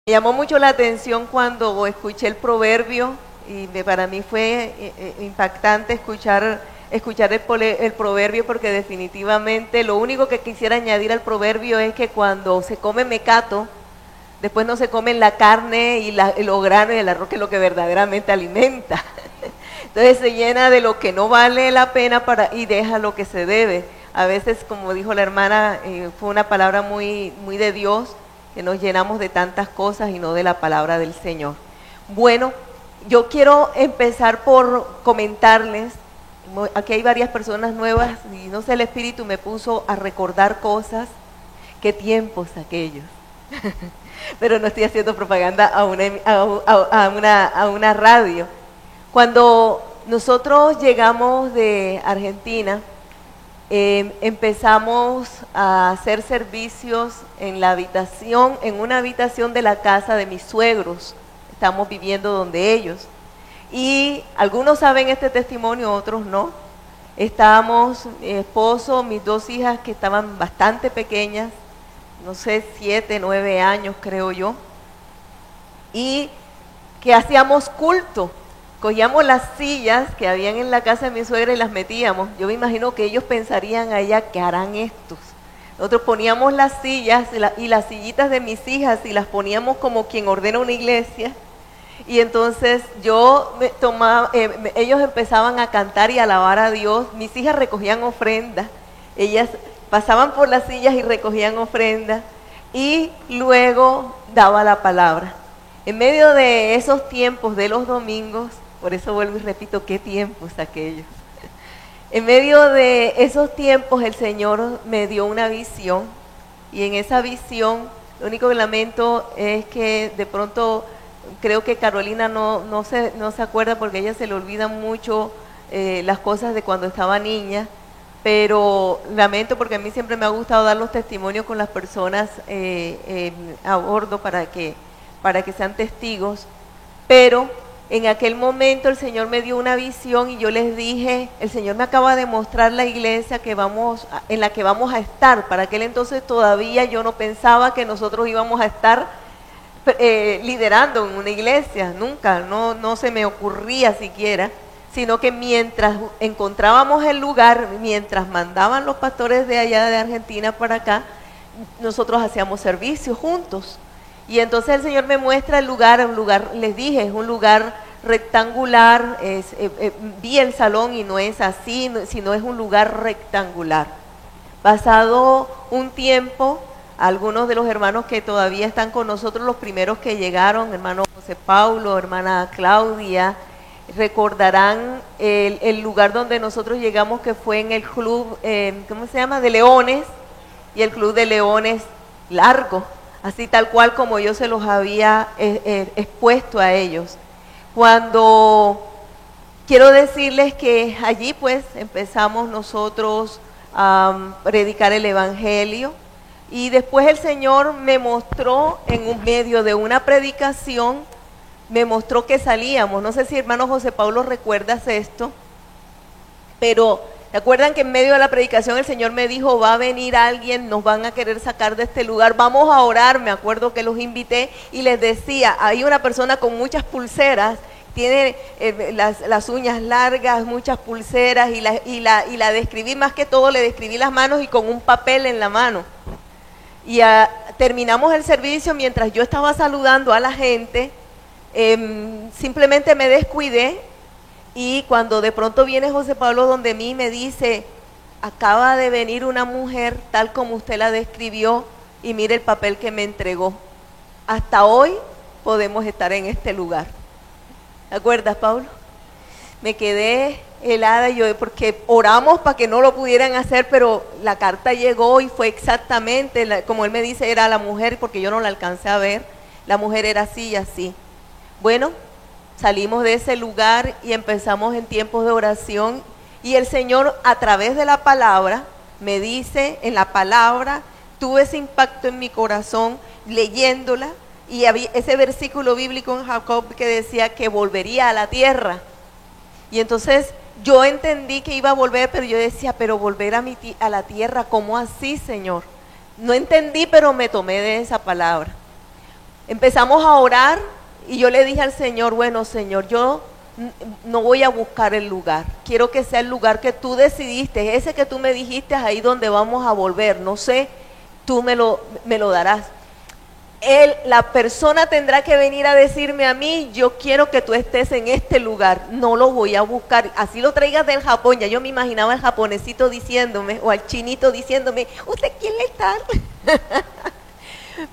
Me llamó mucho la atención cuando escuché el proverbio y para mí fue impactante escuchar el proverbio, porque definitivamente lo único que quisiera añadir al proverbio es que cuando se come mecato, después no se comen la carne y los granos y el arroz, que es lo que verdaderamente alimenta. Entonces se llena de lo que no vale la pena y deja lo que se debe. A veces, como dijo la hermana, fue una palabra muy, muy de Dios, que nos llenamos de tantas cosas y no de la palabra del Señor. Bueno, yo quiero empezar por comentarles, aquí hay varias personas nuevas y no sé, el Espíritu me puso a recordar cosas, qué tiempos aquellos. Pero no estoy haciendo propaganda a una radio. Cuando nosotros llegamos de Argentina, empezamos a hacer servicios en una habitación de la casa de mis suegros. Estamos viviendo donde ellos. Y algunos saben este testimonio, otros no. Estábamos, mi esposo, mis dos hijas que estaban bastante pequeñas, no sé, 7, 9 años creo yo, y que hacíamos culto. Cogíamos las sillas que habían en la casa de mi suegra y las metíamos. Yo me imagino que ellos pensarían allá, ¿qué harán estos? Nosotros poníamos las sillas y las sillitas de mis hijas y las poníamos como quien ordena una iglesia. Y entonces ellos empezaban a cantar y a alabar a Dios. Mis hijas recogían ofrendas. Ellas pasaban por las sillas y recogían ofrendas. Y luego daba la palabra. En medio de esos tiempos de los domingos, por eso vuelvo y repito, qué tiempos aquellos. En medio de esos tiempos el Señor me dio una visión, y en esa visión lo único que lamento es que de pronto creo que Carolina no se acuerda, porque a ella se le olvidan mucho las cosas de cuando estaba niña, pero lamento porque a mí siempre me ha gustado dar los testimonios con las personas a bordo para que sean testigos. Pero en aquel momento el Señor me dio una visión y yo les dije, el Señor me acaba de mostrar la iglesia en la que vamos a estar. Para aquel entonces todavía yo no pensaba que nosotros íbamos a estar liderando en una iglesia, nunca, no se me ocurría siquiera, sino que mientras encontrábamos el lugar, mientras mandaban los pastores de allá de Argentina para acá, nosotros hacíamos servicios juntos. Y entonces el Señor me muestra un lugar, les dije, es un lugar rectangular, vi el salón y no es así, sino es un lugar rectangular. Pasado un tiempo, algunos de los hermanos que todavía están con nosotros, los primeros que llegaron, hermano José Paulo, hermana Claudia, recordarán el lugar donde nosotros llegamos, que fue en el club, ¿cómo se llama?, de Leones, y el club de Leones largo, así tal cual como yo se los había expuesto a ellos. Cuando quiero decirles que allí pues empezamos nosotros a predicar el evangelio, y después el Señor me mostró en medio de una predicación, me mostró que salíamos. No sé si hermano José Pablo recuerdas esto, pero ¿te acuerdan que en medio de la predicación el Señor me dijo, va a venir alguien, nos van a querer sacar de este lugar, vamos a orar? Me acuerdo que los invité y les decía, hay una persona con muchas pulseras, tiene las uñas largas, muchas pulseras, y la describí, más que todo le describí las manos y con un papel en la mano. Y terminamos el servicio, mientras yo estaba saludando a la gente, simplemente me descuidé. Y cuando de pronto viene José Pablo donde mí, me dice, acaba de venir una mujer tal como usted la describió, y mire el papel que me entregó. Hasta hoy podemos estar en este lugar. ¿Te acuerdas, Pablo? Me quedé helada, porque oramos para que no lo pudieran hacer, pero la carta llegó y fue exactamente, como él me dice, era la mujer, porque yo no la alcancé a ver, la mujer era así y así. Bueno, salimos de ese lugar y empezamos en tiempos de oración, y el Señor a través de la palabra me dice, en la palabra tuve ese impacto en mi corazón leyéndola, y había ese versículo bíblico en Jacob que decía que volvería a la tierra. Y entonces yo entendí que iba a volver, pero yo decía, pero volver a la tierra, ¿cómo así, Señor? No entendí, pero me tomé de esa palabra. empezamos a orar y yo le dije al Señor, bueno Señor, yo no voy a buscar el lugar, quiero que sea el lugar que tú decidiste, ese que tú me dijiste, ahí donde vamos a volver, no sé, tú me lo darás. La persona tendrá que venir a decirme a mí, yo quiero que tú estés en este lugar, no lo voy a buscar, así lo traigas del Japón. Ya yo me imaginaba al japonesito diciéndome, o al chinito diciéndome, ¿usted quién le está?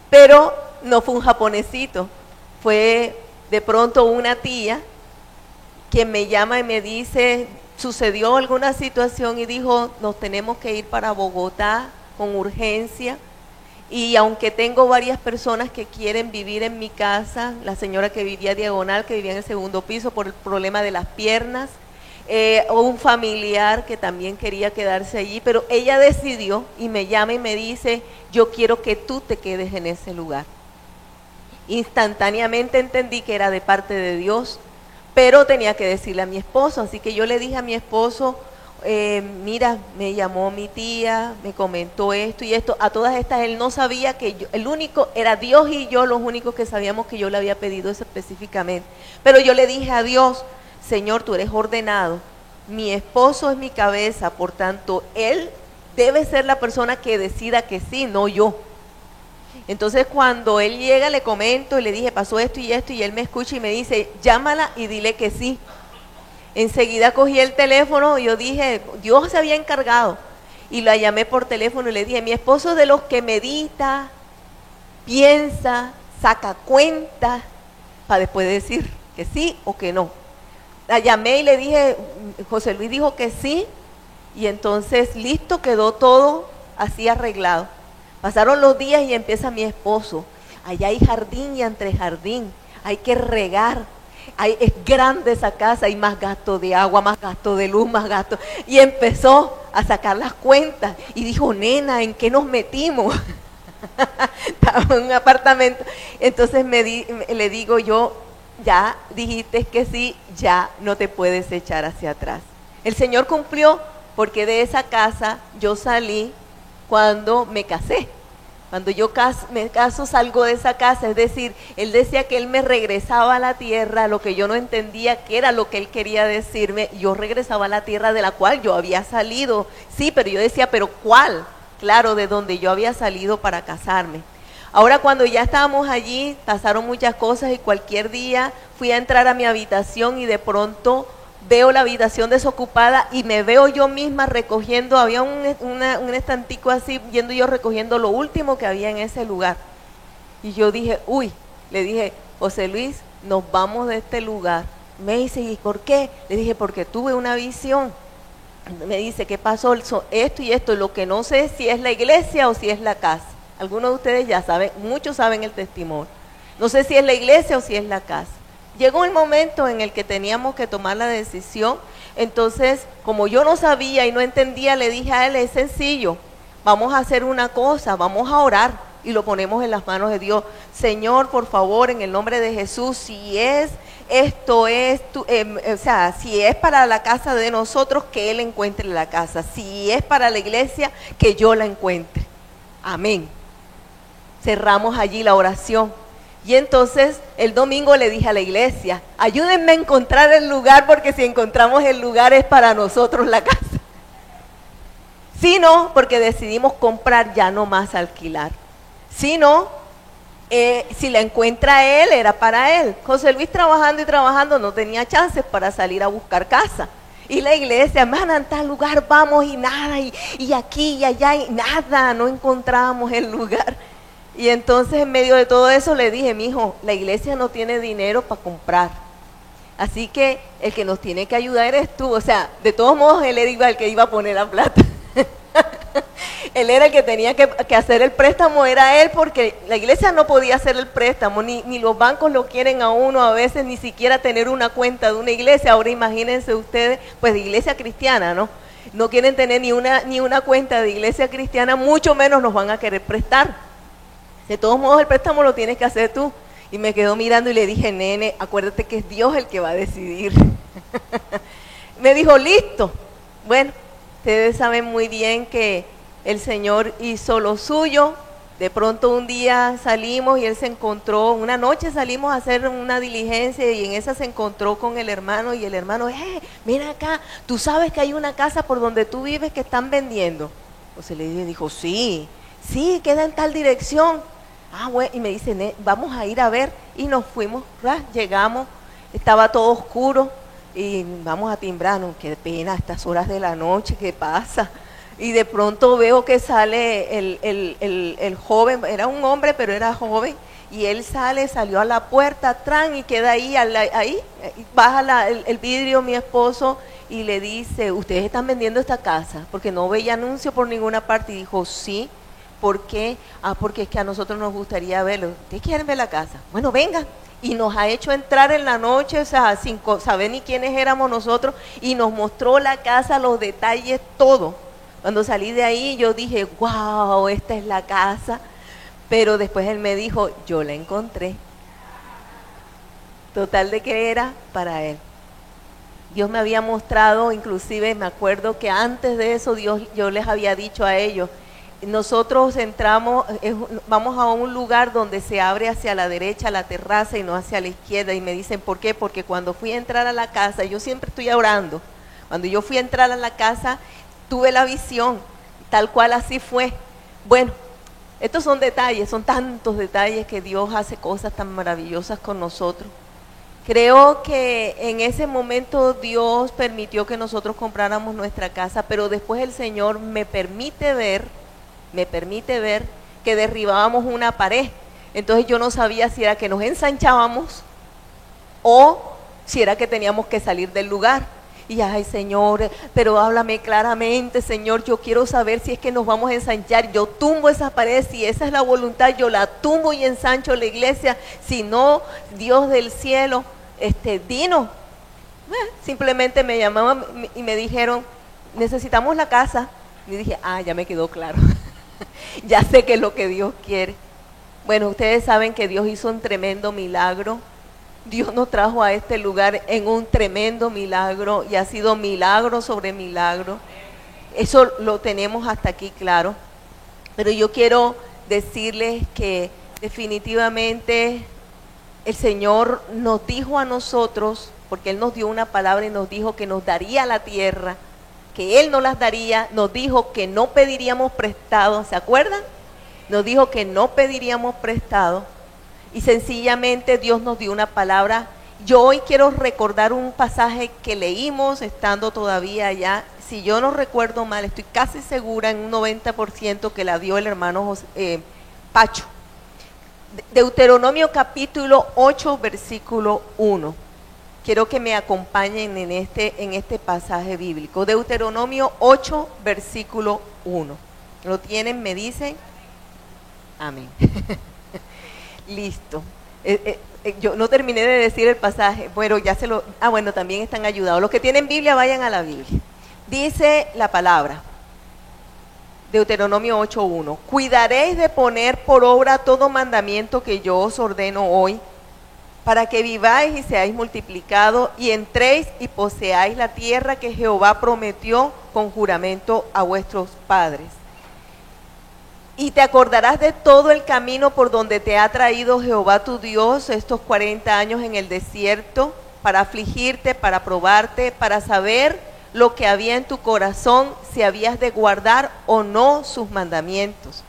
Pero no fue un japonesito, fue de pronto una tía quien me llama y me dice, sucedió alguna situación y dijo, nos tenemos que ir para Bogotá con urgencia. Y aunque tengo varias personas que quieren vivir en mi casa, la señora que vivía diagonal, que vivía en el segundo piso por el problema de las piernas, o un familiar que también quería quedarse allí, pero ella decidió y me llama y me dice, yo quiero que tú te quedes en ese lugar. Instantáneamente entendí que era de parte de Dios, pero tenía que decirle a mi esposo, así que yo le dije a mi esposo, mira, me llamó mi tía, me comentó esto y esto, a todas estas él no sabía que yo, el único, era Dios y yo los únicos que sabíamos que yo le había pedido eso específicamente, pero yo le dije a Dios, Señor, tú eres ordenado, mi esposo es mi cabeza, por tanto, él debe ser la persona que decida que sí, no yo. Entonces cuando él llega le comento y le dije, pasó esto y él me escucha y me dice, llámala y dile que sí. Enseguida cogí el teléfono y yo dije, Dios se había encargado. Y la llamé por teléfono y le dije, mi esposo es de los que medita, piensa, saca cuentas, para después decir que sí o que no. La llamé y le dije, José Luis dijo que sí, y entonces listo, quedó todo así arreglado. Pasaron los días y empieza mi esposo, allá hay jardín y entre jardín, hay que regar. Es grande esa casa, hay más gasto de agua, más gasto de luz, más gasto. Y empezó a sacar las cuentas y dijo, nena, ¿en qué nos metimos? Estaba en un apartamento. Entonces le digo yo, ya dijiste que sí, ya no te puedes echar hacia atrás. El Señor cumplió, porque de esa casa yo salí cuando me casé. Cuando yo me caso, salgo de esa casa, es decir, él decía que él me regresaba a la tierra, lo que yo no entendía que era lo que él quería decirme, yo regresaba a la tierra de la cual yo había salido, sí, pero yo decía, ¿pero cuál? Claro, de donde yo había salido para casarme. Ahora cuando ya estábamos allí, pasaron muchas cosas y cualquier día fui a entrar a mi habitación y de pronto veo la habitación desocupada y me veo yo misma recogiendo, había un estantico así, yendo yo recogiendo lo último que había en ese lugar. Y yo dije, uy, le dije, José Luis, nos vamos de este lugar. Me dice, ¿y por qué? Le dije, porque tuve una visión. Me dice, ¿qué pasó? Esto y esto, lo que no sé si es la iglesia o si es la casa. Algunos de ustedes ya saben, muchos saben el testimonio. No sé si es la iglesia o si es la casa. Llegó el momento en el que teníamos que tomar la decisión, entonces como yo no sabía y no entendía, le dije a él, es sencillo, vamos a hacer una cosa, vamos a orar y lo ponemos en las manos de Dios. Señor, por favor, en el nombre de Jesús, si es esto es, si es para la casa de nosotros, que Él encuentre la casa, si es para la iglesia, que yo la encuentre. Amén. Cerramos allí la oración. Y entonces el domingo le dije a la iglesia, ayúdenme a encontrar el lugar, porque si encontramos el lugar es para nosotros la casa. Si no, porque decidimos comprar, ya no más alquilar. Si no, si la encuentra él, era para él. José Luis trabajando y trabajando no tenía chances para salir a buscar casa. Y la iglesia, hermana, en tal lugar vamos y nada, y aquí y allá y nada, no encontrábamos el lugar. Y entonces en medio de todo eso le dije, mijo, la iglesia no tiene dinero para comprar. Así que el que nos tiene que ayudar eres tú. O sea, de todos modos él era el que iba a poner la plata. Él era el que tenía que hacer el préstamo, era él, porque la iglesia no podía hacer el préstamo, ni los bancos lo quieren a uno a veces, ni siquiera tener una cuenta de una iglesia. Ahora imagínense ustedes, pues de iglesia cristiana, ¿no? No quieren tener ni una cuenta de iglesia cristiana, mucho menos nos van a querer prestar. De todos modos el préstamo lo tienes que hacer tú. Y me quedó mirando y le dije, nene, acuérdate que es Dios el que va a decidir. Me dijo, listo. Bueno, ustedes saben muy bien que el Señor hizo lo suyo, De pronto un día salimos y él se encontró, una noche salimos a hacer una diligencia y en esa se encontró con el hermano y el hermano, mira acá, tú sabes que hay una casa por donde tú vives que están vendiendo. Entonces le dijo, sí, queda en tal dirección. Ah, bueno, y me dice, vamos a ir a ver, y nos fuimos, llegamos, estaba todo oscuro y vamos a timbrar, no, qué pena, a estas horas de la noche, ¿qué pasa? Y de pronto veo que sale el joven, era un hombre pero era joven, y él salió a la puerta, y queda ahí, baja el vidrio mi esposo y le dice, ¿ustedes están vendiendo esta casa? Porque no veía anuncio por ninguna parte, y dijo, sí. ¿Por qué? Porque es que a nosotros nos gustaría verlo. ¿Ustedes quieren ver la casa? Bueno, vengan. Y nos ha hecho entrar en la noche, o sea, sin saber ni quiénes éramos nosotros, y nos mostró la casa, los detalles, todo. Cuando salí de ahí yo dije, wow, esta es la casa. Pero después él me dijo, yo la encontré. Total de que era para él. Dios me había mostrado, inclusive me acuerdo que antes de eso yo les había dicho a ellos, nosotros entramos, vamos a un lugar donde se abre hacia la derecha la terraza y no hacia la izquierda, y me dicen, ¿por qué? Porque cuando fui a entrar a la casa, yo siempre estoy orando, cuando yo fui a entrar a la casa, tuve la visión, tal cual así fue. Bueno, estos son detalles, son tantos detalles que Dios hace cosas tan maravillosas con nosotros. Creo que en ese momento Dios permitió que nosotros compráramos nuestra casa, pero después el Señor me permite ver que derribábamos una pared. Entonces yo no sabía si era que nos ensanchábamos o si era que teníamos que salir del lugar. Y ay, Señor, pero háblame claramente, Señor, yo quiero saber si es que nos vamos a ensanchar. Yo tumbo esa pared, si esa es la voluntad, yo la tumbo y ensancho la iglesia. Si no, Dios del cielo, dinos. Simplemente me llamaban y me dijeron, necesitamos la casa. Y dije, ya me quedó claro. Ya sé qué es lo que Dios quiere. Bueno, ustedes saben que Dios hizo un tremendo milagro. Dios nos trajo a este lugar en un tremendo milagro y ha sido milagro sobre milagro. Eso lo tenemos hasta aquí claro. Pero yo quiero decirles que definitivamente el Señor nos dijo a nosotros, porque Él nos dio una palabra y nos dijo que nos daría la tierra, que Él nos las daría, nos dijo que no pediríamos prestado, ¿se acuerdan? Nos dijo que no pediríamos prestado. Y sencillamente Dios nos dio una palabra. Yo hoy quiero recordar un pasaje que leímos estando todavía allá. Si yo no recuerdo mal, estoy casi segura en un 90% que la dio el hermano Pacho. Deuteronomio capítulo 8, versículo 1. Quiero que me acompañen en este pasaje bíblico. Deuteronomio 8, versículo 1. ¿Lo tienen? ¿Me dicen? Amén. Listo. Yo no terminé de decir el pasaje. Bueno, bueno, también están ayudados. Los que tienen Biblia, vayan a la Biblia. Dice la palabra, Deuteronomio 8:1. Cuidaréis de poner por obra todo mandamiento que yo os ordeno hoy, para que viváis y seáis multiplicados y entréis y poseáis la tierra que Jehová prometió con juramento a vuestros padres. Y te acordarás de todo el camino por donde te ha traído Jehová tu Dios estos 40 años en el desierto, para afligirte, para probarte, para saber lo que había en tu corazón, si habías de guardar o no sus mandamientos.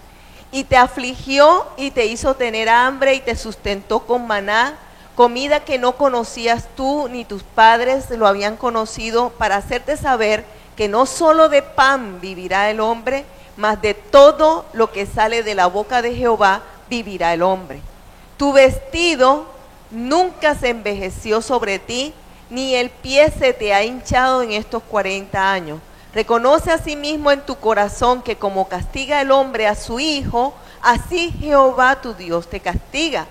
Y te afligió y te hizo tener hambre y te sustentó con maná, comida que no conocías tú ni tus padres lo habían conocido, para hacerte saber que no solo de pan vivirá el hombre, mas de todo lo que sale de la boca de Jehová vivirá el hombre. Tu vestido nunca se envejeció sobre ti, ni el pie se te ha hinchado en estos 40 años. Reconoce asimismo en tu corazón que como castiga el hombre a su hijo, así Jehová tu Dios te castiga.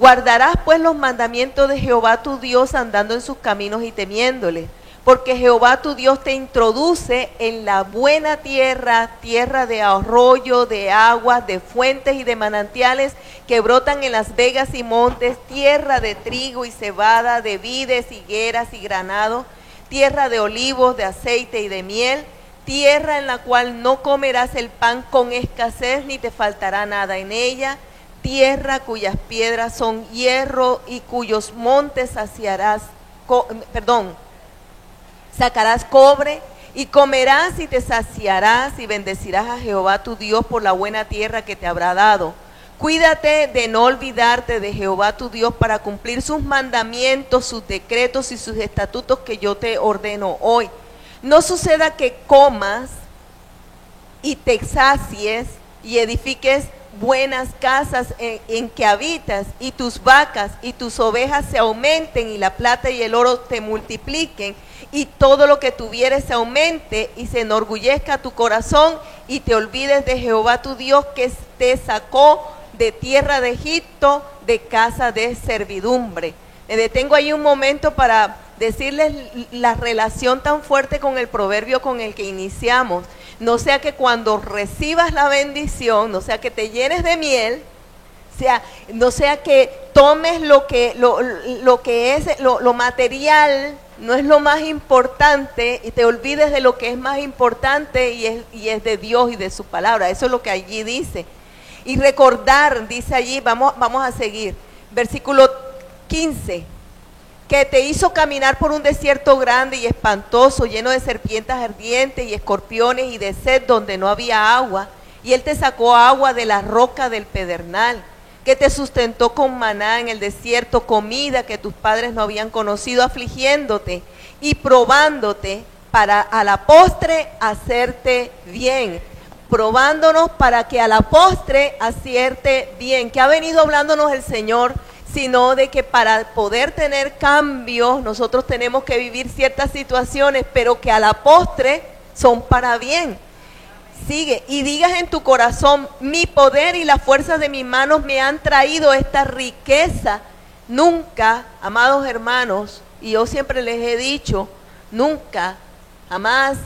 Guardarás pues los mandamientos de Jehová tu Dios, andando en sus caminos y temiéndole. Porque Jehová tu Dios te introduce en la buena tierra, tierra de arroyo, de aguas, de fuentes y de manantiales que brotan en las vegas y montes, tierra de trigo y cebada, de vides, higueras y granado, tierra de olivos, de aceite y de miel, tierra en la cual no comerás el pan con escasez, ni te faltará nada en ella, tierra cuyas piedras son hierro y cuyos montes sacarás cobre, y comerás y te saciarás y bendecirás a Jehová tu Dios por la buena tierra que te habrá dado. Cuídate de no olvidarte de Jehová tu Dios para cumplir sus mandamientos, sus decretos y sus estatutos que yo te ordeno hoy. No suceda que comas y te sacies y edifiques buenas casas en que habitas, y tus vacas y tus ovejas se aumenten, y la plata y el oro te multipliquen, y todo lo que tuvieres se aumente, y se enorgullezca tu corazón, y te olvides de Jehová tu Dios, que te sacó de tierra de Egipto, de casa de servidumbre. Me detengo ahí un momento para decirles la relación tan fuerte con el proverbio con el que iniciamos. No sea que cuando recibas la bendición, no sea que te llenes de miel, no sea que tomes lo que es lo material, no es lo más importante, y te olvides de lo que es más importante, y es de Dios y de su palabra. Eso es lo que allí dice. Y recordar, dice allí, vamos a seguir, versículo 15. Que te hizo caminar por un desierto grande y espantoso, lleno de serpientes ardientes y escorpiones y de sed donde no había agua. Y él te sacó agua de la roca del pedernal, que te sustentó con maná en el desierto, comida que tus padres no habían conocido, afligiéndote y probándote para a la postre hacerte bien. Probándonos para que a la postre hacerte bien. ¿Qué ha venido hablándonos el Señor? Sino de que para poder tener cambios nosotros tenemos que vivir ciertas situaciones, pero que a la postre son para bien. Sigue, y digas en tu corazón: mi poder y las fuerzas de mis manos me han traído esta riqueza. Nunca, amados hermanos, y yo siempre les he dicho, nunca, jamás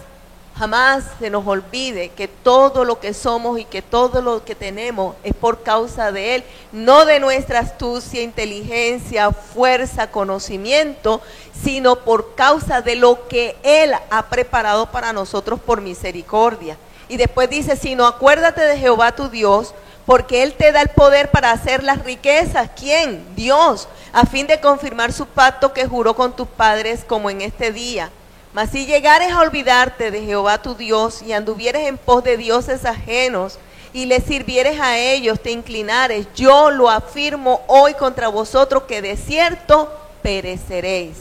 se nos olvide que todo lo que somos y que todo lo que tenemos es por causa de Él, no de nuestra astucia, inteligencia, fuerza, conocimiento, sino por causa de lo que Él ha preparado para nosotros por misericordia. Y después dice: sino acuérdate de Jehová tu Dios, porque Él te da el poder para hacer las riquezas. ¿Quién? Dios, a fin de confirmar su pacto que juró con tus padres, como en este día. Mas si llegares a olvidarte de Jehová tu Dios, y anduvieres en pos de dioses ajenos, y les sirvieres a ellos, te inclinares, yo lo afirmo hoy contra vosotros, que de cierto pereceréis.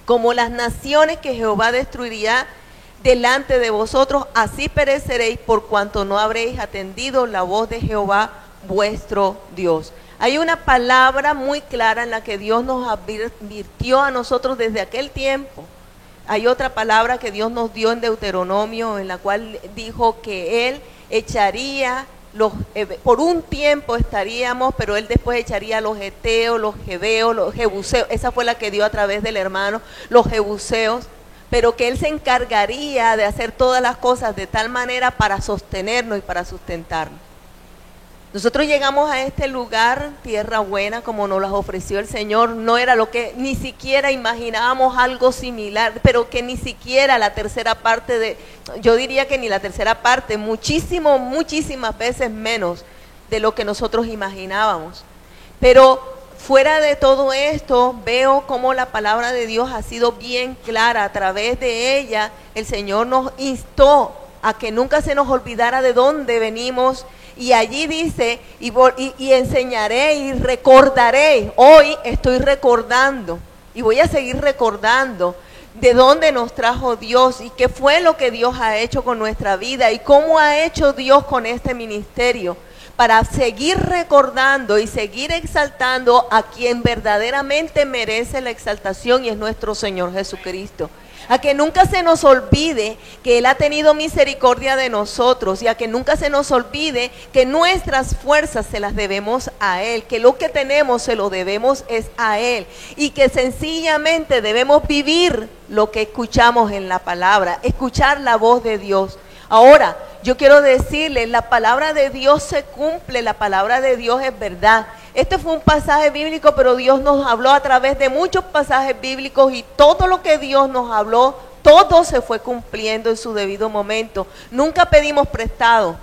Como las naciones que Jehová destruiría delante de vosotros, así pereceréis, por cuanto no habréis atendido la voz de Jehová vuestro Dios. Hay una palabra muy clara en la que Dios nos advirtió a nosotros desde aquel tiempo. Hay otra palabra que Dios nos dio en Deuteronomio, en la cual dijo que Él echaría por un tiempo estaríamos, pero Él después echaría a los heteos, los jebeos, los jebuseos. Esa fue la que dio a través del hermano, los jebuseos. Pero que Él se encargaría de hacer todas las cosas de tal manera para sostenernos y para sustentarnos. Nosotros llegamos a este lugar, tierra buena, como nos las ofreció el Señor. No era lo que ni siquiera imaginábamos, algo similar, pero que ni siquiera la tercera parte yo diría que ni la tercera parte, muchísimas veces menos de lo que nosotros imaginábamos. Pero fuera de todo esto, veo cómo la palabra de Dios ha sido bien clara. A través de ella, el Señor nos instó a que nunca se nos olvidara de dónde venimos. Y allí dice, y enseñaré y recordaré. Hoy estoy recordando y voy a seguir recordando de dónde nos trajo Dios y qué fue lo que Dios ha hecho con nuestra vida y cómo ha hecho Dios con este ministerio, para seguir recordando y seguir exaltando a quien verdaderamente merece la exaltación, y es nuestro Señor Jesucristo. A que nunca se nos olvide que Él ha tenido misericordia de nosotros, y a que nunca se nos olvide que nuestras fuerzas se las debemos a Él, que lo que tenemos se lo debemos es a Él, y que sencillamente debemos vivir lo que escuchamos en la palabra, escuchar la voz de Dios. Ahora, yo quiero decirles, la palabra de Dios se cumple, la palabra de Dios es verdad. Este fue un pasaje bíblico, pero Dios nos habló a través de muchos pasajes bíblicos, y todo lo que Dios nos habló todo se fue cumpliendo en su debido momento. Nunca pedimos prestado.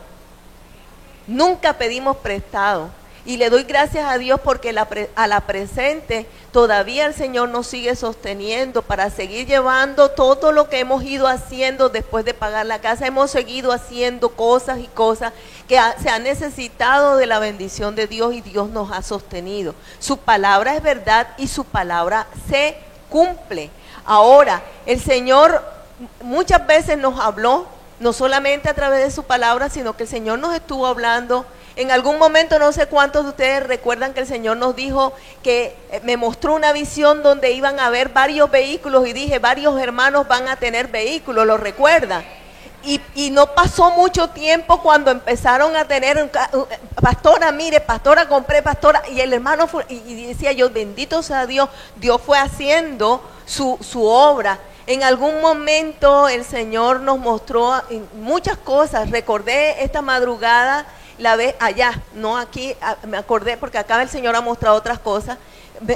Nunca pedimos prestado. Y le doy gracias a Dios porque a la presente todavía el Señor nos sigue sosteniendo para seguir llevando todo lo que hemos ido haciendo después de pagar la casa. Hemos seguido haciendo cosas y cosas que se han necesitado de la bendición de Dios y Dios nos ha sostenido. Su palabra es verdad y su palabra se cumple. Ahora, el Señor muchas veces nos habló, no solamente a través de su palabra, sino que el Señor nos estuvo hablando. En algún momento, no sé cuántos de ustedes recuerdan que el Señor nos dijo que me mostró una visión donde iban a haber varios vehículos y dije, varios hermanos van a tener vehículos, ¿lo recuerdan? Y no pasó mucho tiempo cuando empezaron a tener, pastora, mire, pastora, compré, pastora, y el hermano fue, y decía yo, bendito sea Dios, Dios fue haciendo su obra. En algún momento el Señor nos mostró muchas cosas. Recordé esta madrugada, la vez allá, no aquí, me acordé porque acá el Señor ha mostrado otras cosas.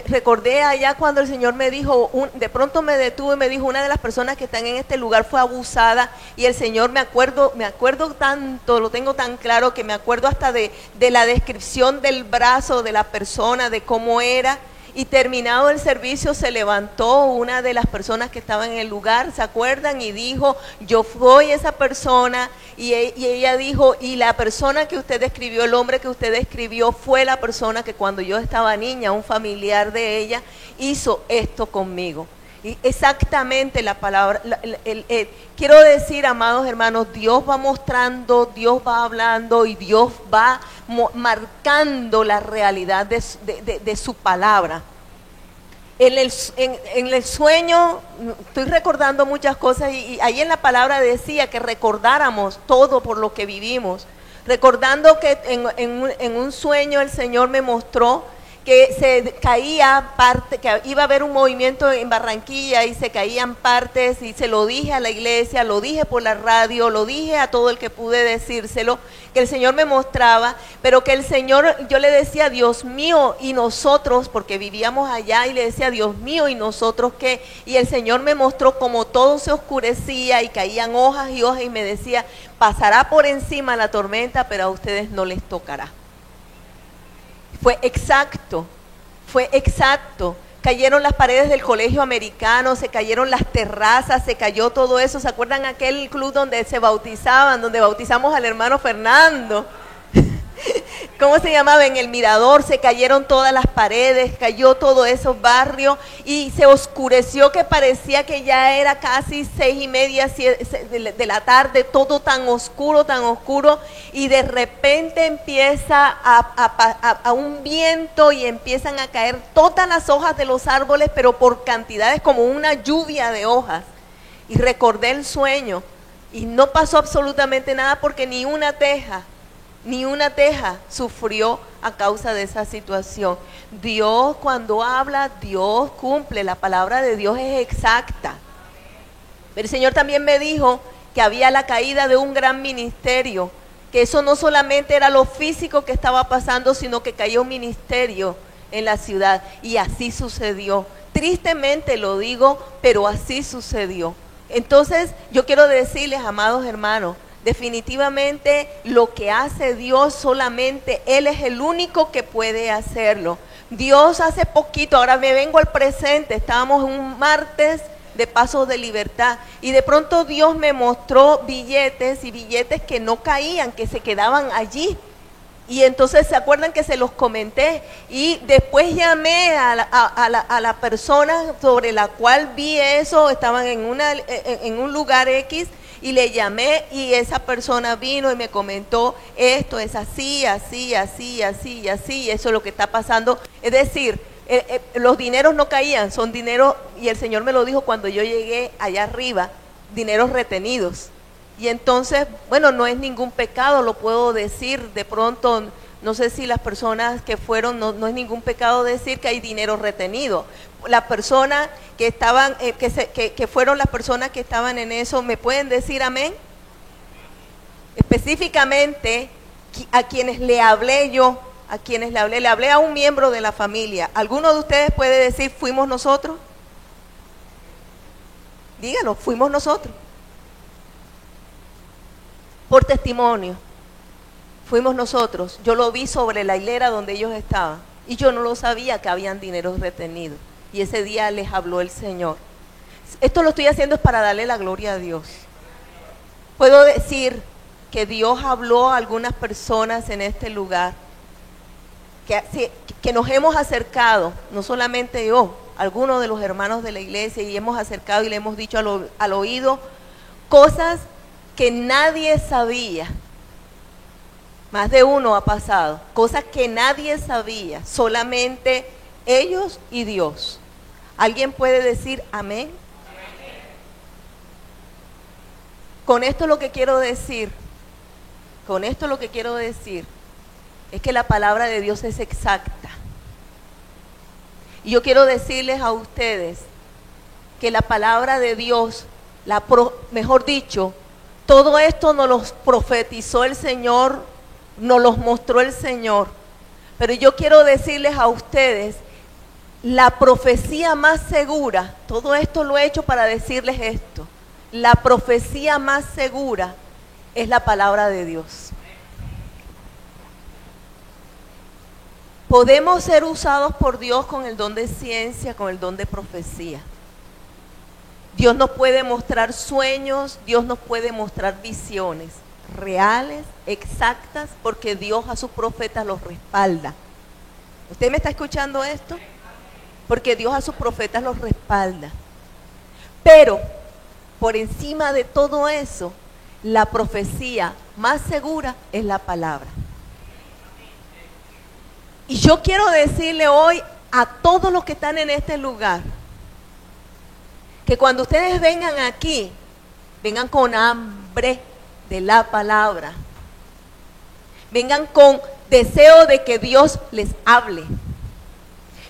Recordé allá cuando el Señor me dijo, de pronto me detuve y me dijo, una de las personas que están en este lugar fue abusada, y el Señor, me acuerdo tanto, lo tengo tan claro que me acuerdo hasta de la descripción del brazo de la persona, de cómo era. Y terminado el servicio se levantó una de las personas que estaban en el lugar, ¿se acuerdan? Y dijo, yo fui esa persona, y ella dijo, y la persona que usted describió, el hombre que usted describió, fue la persona que cuando yo estaba niña, un familiar de ella, hizo esto conmigo. Y exactamente la palabra, quiero decir, amados hermanos, Dios va mostrando, Dios va hablando y Dios va marcando la realidad de su palabra. En el sueño, estoy recordando muchas cosas y ahí en la palabra decía que recordáramos todo por lo que vivimos. Recordando que en un sueño el Señor me mostró que se caía parte, que iba a haber un movimiento en Barranquilla y se caían partes, y se lo dije a la iglesia, lo dije por la radio, lo dije a todo el que pude decírselo, que el Señor me mostraba, pero que el Señor, yo le decía, Dios mío, y nosotros, porque vivíamos allá, y le decía, Dios mío, y nosotros qué, y el Señor me mostró como todo se oscurecía y caían hojas y hojas, y me decía, pasará por encima la tormenta, pero a ustedes no les tocará. Fue exacto. Cayeron las paredes del colegio americano, se cayeron las terrazas, se cayó todo eso. ¿Se acuerdan aquel club donde se bautizaban, donde bautizamos al hermano Fernando? ¿Cómo se llamaba? En el Mirador, se cayeron todas las paredes, cayó todo esos barrios y se oscureció que parecía que ya era casi 6:30 de la tarde, todo tan oscuro, y de repente empieza a un viento y empiezan a caer todas las hojas de los árboles, pero por cantidades como una lluvia de hojas. Y recordé el sueño y no pasó absolutamente nada porque ni una teja sufrió a causa de esa situación. Dios, cuando habla, Dios cumple. La palabra de Dios es exacta. Pero el Señor también me dijo que había la caída de un gran ministerio, que eso no solamente era lo físico que estaba pasando, sino que cayó un ministerio en la ciudad. Y así sucedió. Tristemente lo digo, pero así sucedió. Entonces, yo quiero decirles, amados hermanos, definitivamente lo que hace Dios solamente Él es el único que puede hacerlo. Dios hace poquito, ahora me vengo al presente, estábamos un martes de Pasos de Libertad y de pronto Dios me mostró billetes y billetes que no caían, que se quedaban allí. Y entonces se acuerdan que se los comenté y después llamé a la persona sobre la cual vi eso, estaban en un lugar X, y le llamé y esa persona vino y me comentó, esto es así, y eso es lo que está pasando. Es decir, los dineros no caían, son dineros, y el Señor me lo dijo cuando yo llegué allá arriba, dineros retenidos. Y entonces, bueno, no es ningún pecado, lo puedo decir, de pronto, no sé si las personas que fueron, no es ningún pecado decir que hay dinero retenido. Las personas que estaban, que fueron las personas que estaban en eso, ¿me pueden decir amén? Específicamente, a quienes le hablé yo, le hablé a un miembro de la familia. ¿Alguno de ustedes puede decir, fuimos nosotros? Díganlo, fuimos nosotros. Por testimonio, fuimos nosotros. Yo lo vi sobre la hilera donde ellos estaban y yo no lo sabía que habían dineros retenidos. Y ese día les habló el Señor. Esto lo estoy haciendo es para darle la gloria a Dios. Puedo decir que Dios habló a algunas personas en este lugar, que nos hemos acercado, no solamente yo, algunos de los hermanos de la iglesia, y hemos acercado y le hemos dicho al oído cosas que nadie sabía. Más de uno ha pasado, cosas que nadie sabía, solamente ellos y Dios. ¿Alguien puede decir amén? Con esto lo que quiero decir, es que la palabra de Dios es exacta. Y yo quiero decirles a ustedes que la palabra de Dios, mejor dicho, todo esto nos lo profetizó el Señor, nos los mostró el Señor. Pero yo quiero decirles a ustedes, la profecía más segura, todo esto lo he hecho para decirles esto, la profecía más segura es la palabra de Dios. Podemos ser usados por Dios con el don de ciencia, con el don de profecía. Dios nos puede mostrar sueños, Dios nos puede mostrar visiones reales, exactas, porque Dios a sus profetas los respalda. ¿Usted me está escuchando esto? Porque Dios a sus profetas los respalda. Pero, por encima de todo eso, la profecía más segura es la palabra. Y yo quiero decirle hoy a todos los que están en este lugar, que cuando ustedes vengan aquí, vengan con hambre de la palabra. Vengan con deseo de que Dios les hable.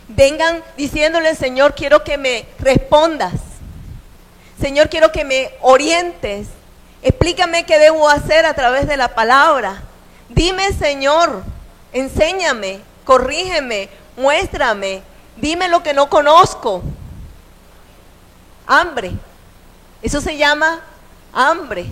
Vengan diciéndole, Señor, quiero que me respondas. Señor, quiero que me orientes. Explícame qué debo hacer a través de la palabra. Dime, Señor, enséñame, corrígeme, muéstrame. Dime lo que no conozco. Hambre. Eso se llama hambre.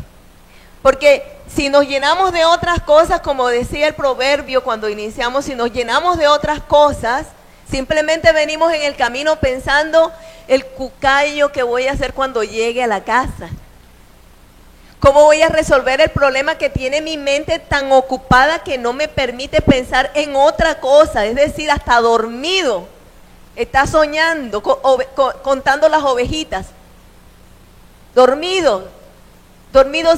Porque si nos llenamos de otras cosas, como decía el proverbio cuando iniciamos, si nos llenamos de otras cosas, simplemente venimos en el camino pensando el cucayo que voy a hacer cuando llegue a la casa. ¿Cómo voy a resolver el problema que tiene mi mente tan ocupada que no me permite pensar en otra cosa? Es decir, hasta dormido. Está soñando, contando las ovejitas. Dormido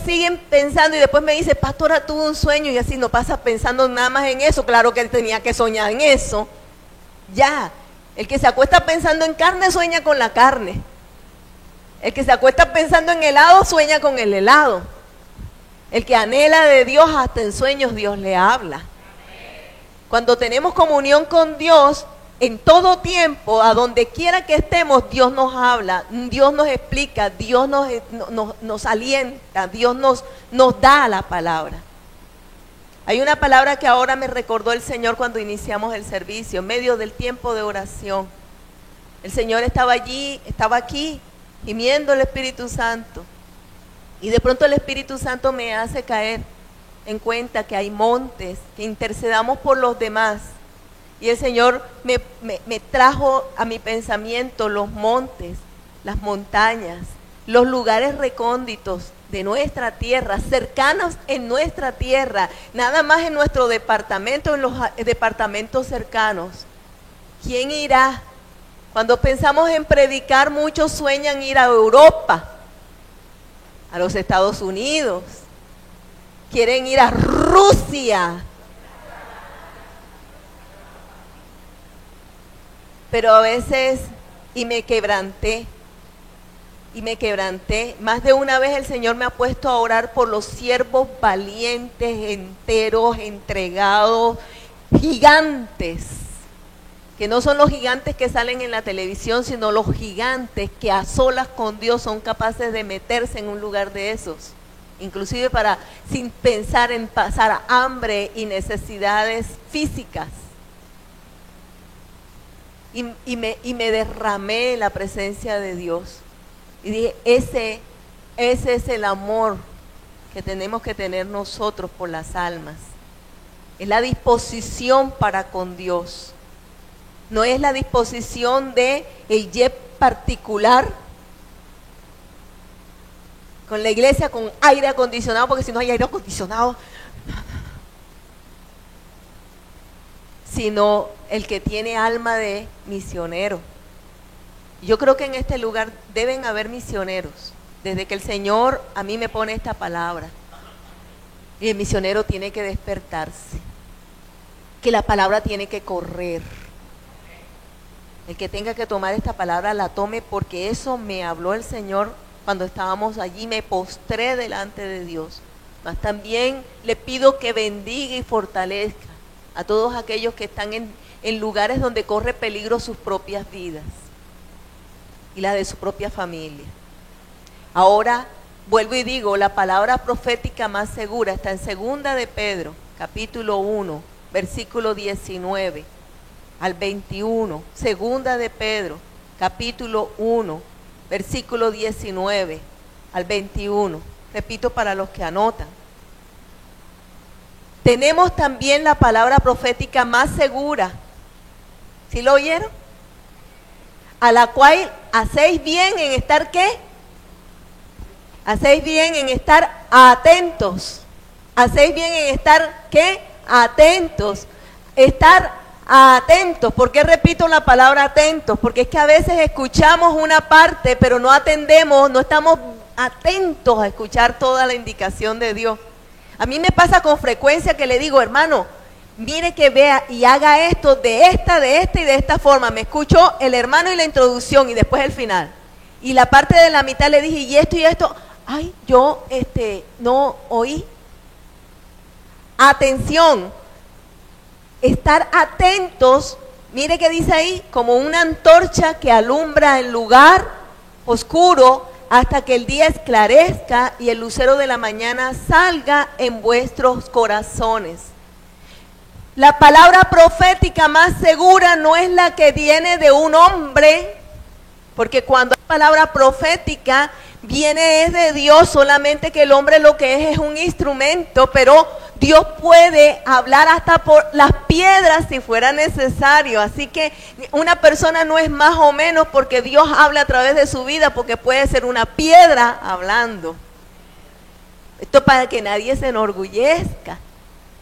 siguen pensando y después me dice, pastora, tuve un sueño y así no pasa pensando nada más en eso. Claro que él tenía que soñar en eso. Ya, el que se acuesta pensando en carne sueña con la carne. El que se acuesta pensando en helado sueña con el helado. El que anhela de Dios hasta en sueños Dios le habla. Cuando tenemos comunión con Dios, en todo tiempo, a donde quiera que estemos, Dios nos habla, Dios nos explica, Dios nos alienta, Dios nos da la palabra. Hay una palabra que ahora me recordó el Señor cuando iniciamos el servicio, en medio del tiempo de oración. El Señor estaba aquí, gimiendo el Espíritu Santo. Y de pronto el Espíritu Santo me hace caer en cuenta que hay montes, que intercedamos por los demás. Y el Señor me trajo a mi pensamiento los montes, las montañas, los lugares recónditos de nuestra tierra, cercanos en nuestra tierra, nada más en nuestro departamento, en los departamentos cercanos. ¿Quién irá? Cuando pensamos en predicar, muchos sueñan ir a Europa, a los Estados Unidos, quieren ir a Rusia. Pero a veces, y me quebranté, más de una vez el Señor me ha puesto a orar por los siervos valientes, enteros, entregados, gigantes, que no son los gigantes que salen en la televisión, sino los gigantes que a solas con Dios son capaces de meterse en un lugar de esos, inclusive sin pensar en pasar hambre y necesidades físicas. Y me derramé en la presencia de Dios. Y dije, ese es el amor que tenemos que tener nosotros por las almas. Es la disposición para con Dios. No es la disposición de el jet particular con la iglesia con aire acondicionado, porque si no hay aire acondicionado, sino el que tiene alma de misionero. Yo creo que en este lugar deben haber misioneros. Desde que el Señor a mí me pone esta palabra, y el misionero tiene que despertarse, que la palabra tiene que correr. El que tenga que tomar esta palabra la tome, porque eso me habló el Señor cuando estábamos allí. Me postré delante de Dios. Mas también le pido que bendiga y fortalezca a todos aquellos que están en lugares donde corre peligro sus propias vidas y la de su propia familia. Ahora vuelvo y digo, la palabra profética más segura está en 2 de Pedro, capítulo 1, versículo 19 al 21. 2 de Pedro, capítulo 1, versículo 19 al 21. Repito para los que anotan. Tenemos también la palabra profética más segura. ¿Sí lo oyeron? A la cual hacéis bien en estar, ¿qué? Hacéis bien en estar atentos. Hacéis bien en estar, ¿qué? Atentos. Estar atentos. ¿Por qué repito la palabra atentos? Porque es que a veces escuchamos una parte, pero no atendemos, no estamos atentos a escuchar toda la indicación de Dios. A mí me pasa con frecuencia que le digo, hermano, mire que vea y haga esto de esta y de esta forma. Me escuchó el hermano y la introducción y después el final. Y la parte de la mitad le dije, y esto. Ay, yo no oí. Atención, estar atentos. Mire que dice ahí, como una antorcha que alumbra el lugar oscuro hasta que el día esclarezca y el lucero de la mañana salga en vuestros corazones. La palabra profética más segura no es la que viene de un hombre, porque cuando hay palabra profética viene es de Dios, solamente que el hombre lo que es un instrumento, pero Dios puede hablar hasta por las piedras si fuera necesario. Así que una persona no es más o menos porque Dios habla a través de su vida, porque puede ser una piedra hablando. Esto para que nadie se enorgullezca.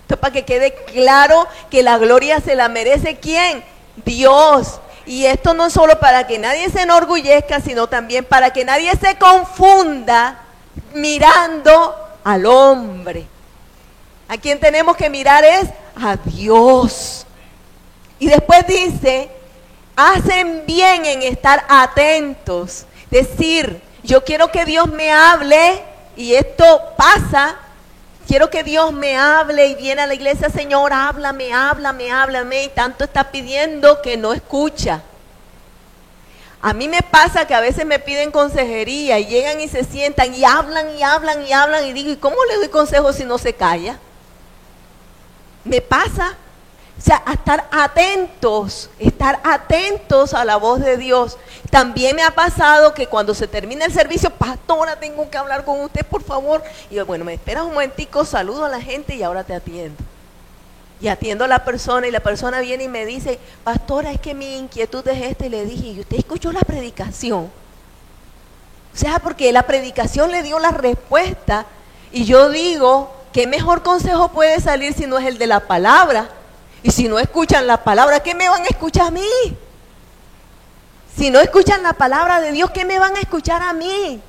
Esto para que quede claro que la gloria se la merece ¿quién? Dios. Y esto no solo para que nadie se enorgullezca, sino también para que nadie se confunda mirando al hombre. A quien tenemos que mirar es a Dios. Y después dice, hacen bien en estar atentos. Decir, yo quiero que Dios me hable y esto pasa. Quiero que Dios me hable y viene a la iglesia, Señor, háblame, y tanto está pidiendo que no escucha. A mí me pasa que a veces me piden consejería y llegan y se sientan y hablan y digo, ¿y cómo le doy consejo si no se calla? Me pasa. O sea, estar atentos a la voz de Dios. También me ha pasado que cuando se termina el servicio, pastora, tengo que hablar con usted, por favor. Y yo, bueno, me esperas un momentico, saludo a la gente y ahora te atiendo. Y atiendo a la persona y la persona viene y me dice, pastora, es que mi inquietud es esta. Y le dije, ¿y usted escuchó la predicación? O sea, porque la predicación le dio la respuesta. Y yo digo, ¿qué mejor consejo puede salir si no es el de la palabra? Y si no escuchan la palabra, ¿qué me van a escuchar a mí? Si no escuchan la palabra de Dios, ¿qué me van a escuchar a mí?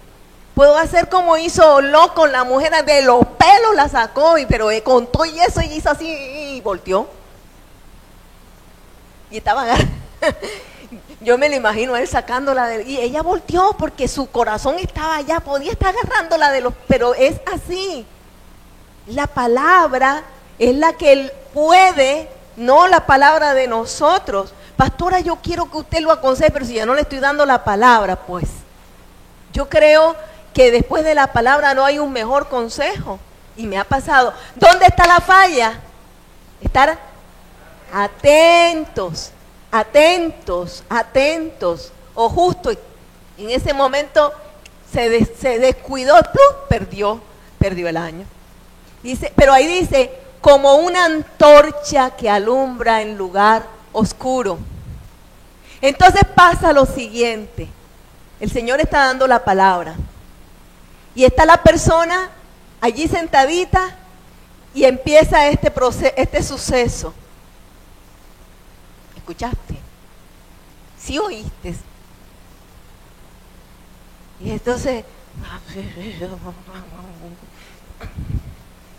Puedo hacer como hizo Lot con la mujer, de los pelos la sacó, pero con todo y eso y hizo así y volteó. Y estaba, yo me lo imagino a él sacándola y ella volteó porque su corazón estaba allá, podía estar agarrándola pero es así. La palabra es la que él puede, no la palabra de nosotros. Pastora, yo quiero que usted lo aconseje, pero si ya no le estoy dando la palabra, pues yo creo que después de la palabra no hay un mejor consejo. Y me ha pasado. ¿Dónde está la falla? Estar atentos. O justo en ese momento se descuidó, ¡plum! perdió el año. Dice, pero ahí dice, como una antorcha que alumbra en lugar oscuro. Entonces pasa lo siguiente, el Señor está dando la palabra y está la persona allí sentadita y empieza este proceso, este suceso. ¿Escuchaste? ¿Sí oíste? Y entonces,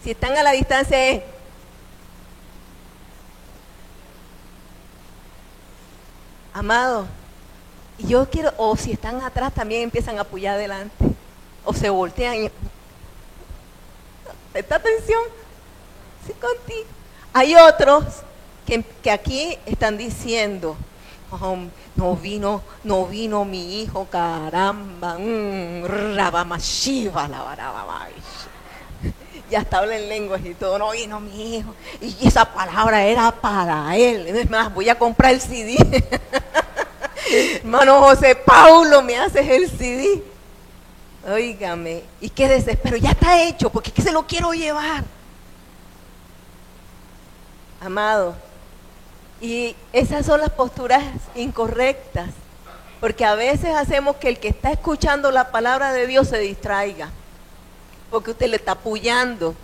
si están a la distancia, amado, y yo quiero, o si están atrás también empiezan a apoyar adelante, o se voltean y, ¿presta atención? Sí, contigo. Hay otros que aquí están diciendo, oh, no vino mi hijo, caramba, rabamashiva, la barababa. Ya está hablando en lenguas y todo, no vino mi hijo, y esa palabra era para él. Es más, voy a comprar el CD. Hermano José Paulo, me haces el CD. Óigame, y qué desespero, ya está hecho, porque es que se lo quiero llevar. Amado, y esas son las posturas incorrectas, porque a veces hacemos que el que está escuchando la palabra de Dios se distraiga, porque usted le está apoyando,